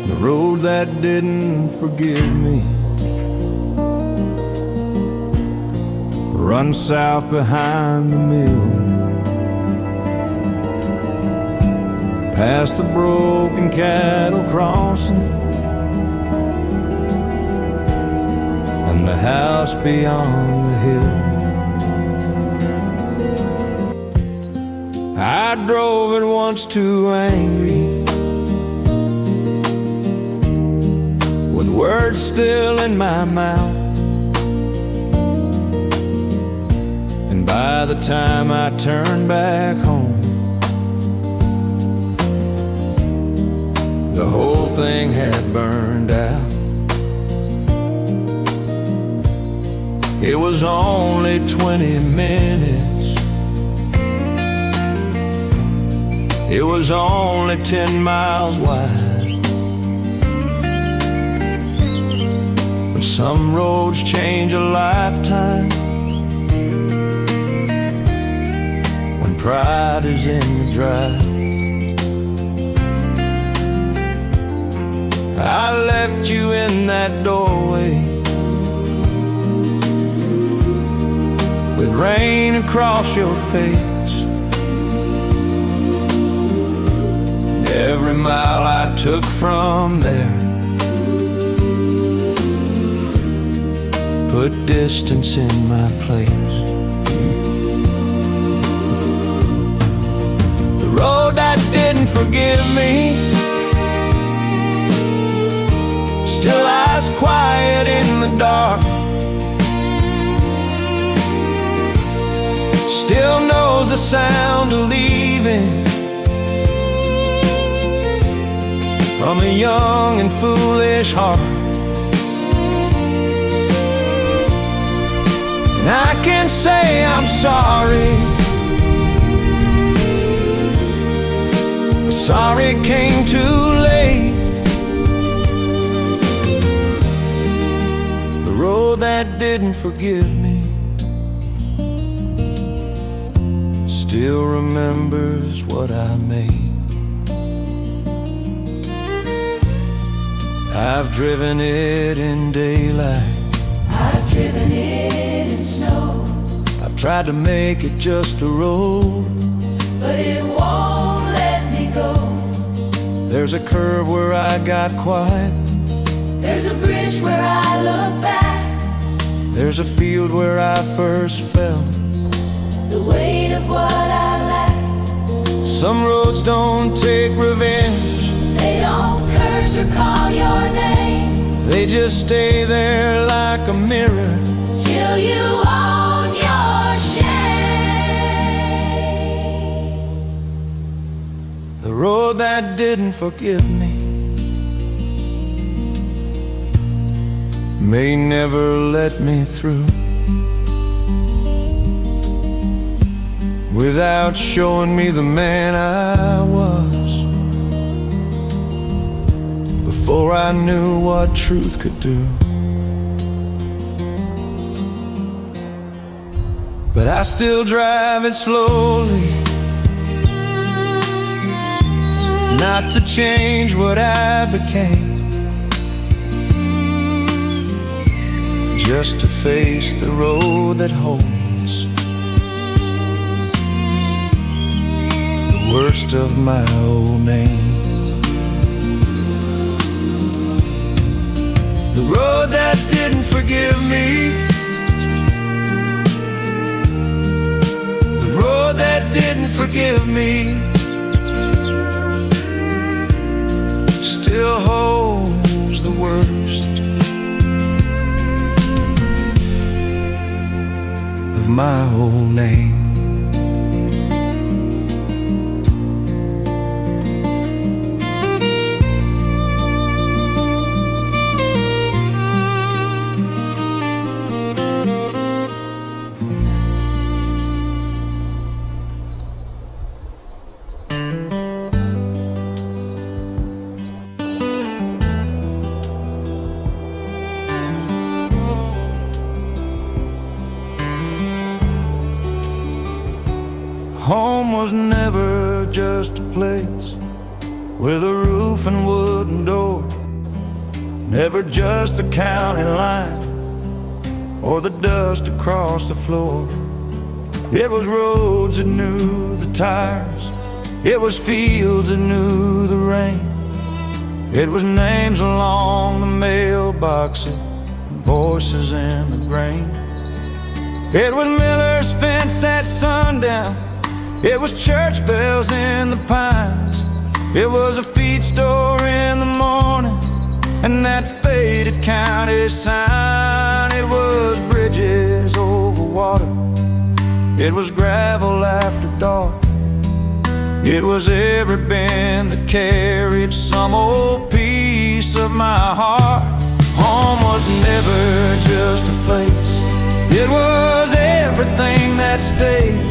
The road that didn't forgive me runs south behind the mill, past the broken cattle crossing and the house beyond the hill. I drove it once too angry, with words still in my mouth, and by the time I turned back home, the whole thing had burned out. It was only 20 minutes, it was only 10 miles wide, but some roads change a lifetime when pride is in the drive. I left you in that doorway with rain across your face. Every mile I took from there put distance in my place. The road that didn't forgive me still lies quiet in the dark, still knows the sound of leaving from a young and foolish heart. And I can say I'm sorry. Sorry came too late. The road that didn't forgive me still remembers what I made. I've driven it in daylight, I've driven it in snow, I've tried to make it just a road, but it won't let me go. There's a curve where I got quiet, There's a bridge where I look back, there's a field where I first fell. the weight of what I lack. Some roads don't take revenge, They don't curse or call your name they just stay there like a mirror. till you own your shame. The road that didn't forgive me may never let me through without showing me the man I was before I knew what truth could do. But I still drive it slowly, not to change what I became, just to face the road that holds the worst of my old name. The road that didn't forgive me, the road that didn't forgive me, still holds the worst of my old name. Home was never just a place with a roof and wooden door, never just the county line or the dust across the floor. It was roads that knew the tires, it was fields that knew the rain, it was names along the mailbox and voices in the grain. It was Miller's fence at sundown, it was church bells in the pines, it was a feed store in the morning and that faded county sign. It was bridges over water, it was gravel after dark, it was every bend that carried some old piece of my heart. Home was never just a place, it was everything that stayed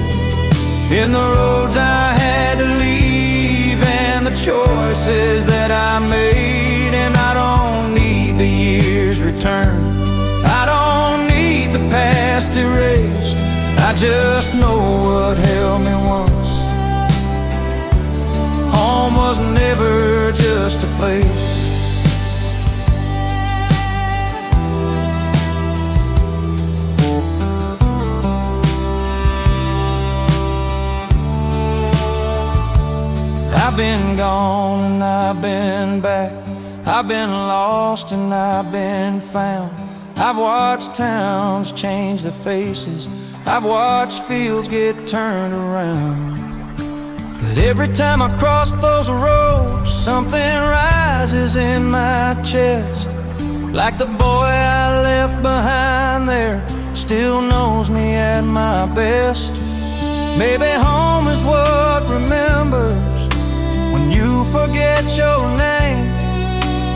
in the roads I had to leave and the choices that I made. And I don't need the years returned, I don't need the past erased, I just know what held me once. Home was never just a place, I've been gone and I've been back, I've been lost and I've been found. I've watched towns change their faces, I've watched fields get turned around. But every time I cross those roads, something rises in my chest, like the boy I left behind there still knows me at my best. Maybe home is what remembers when you forget your name,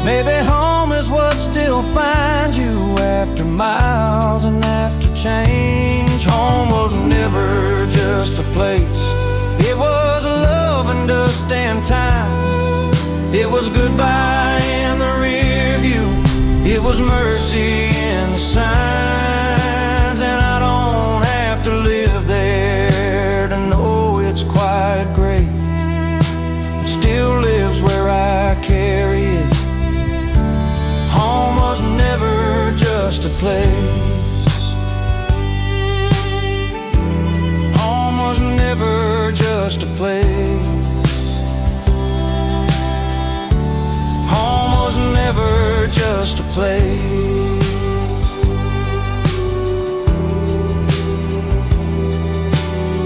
Maybe home is what still finds you after miles and after change. Home was never just a place. It was love and dust and time. It was goodbye in the rear view. It was mercy in the signs. And I don't have to live there to know it's quite great. It still lives where I carry it. Home was never just a place. Home was never just a place. Home was never just a place.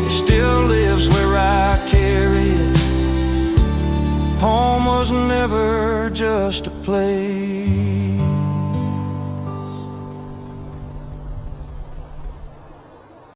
It still lives where I carry it. Home was never just a place.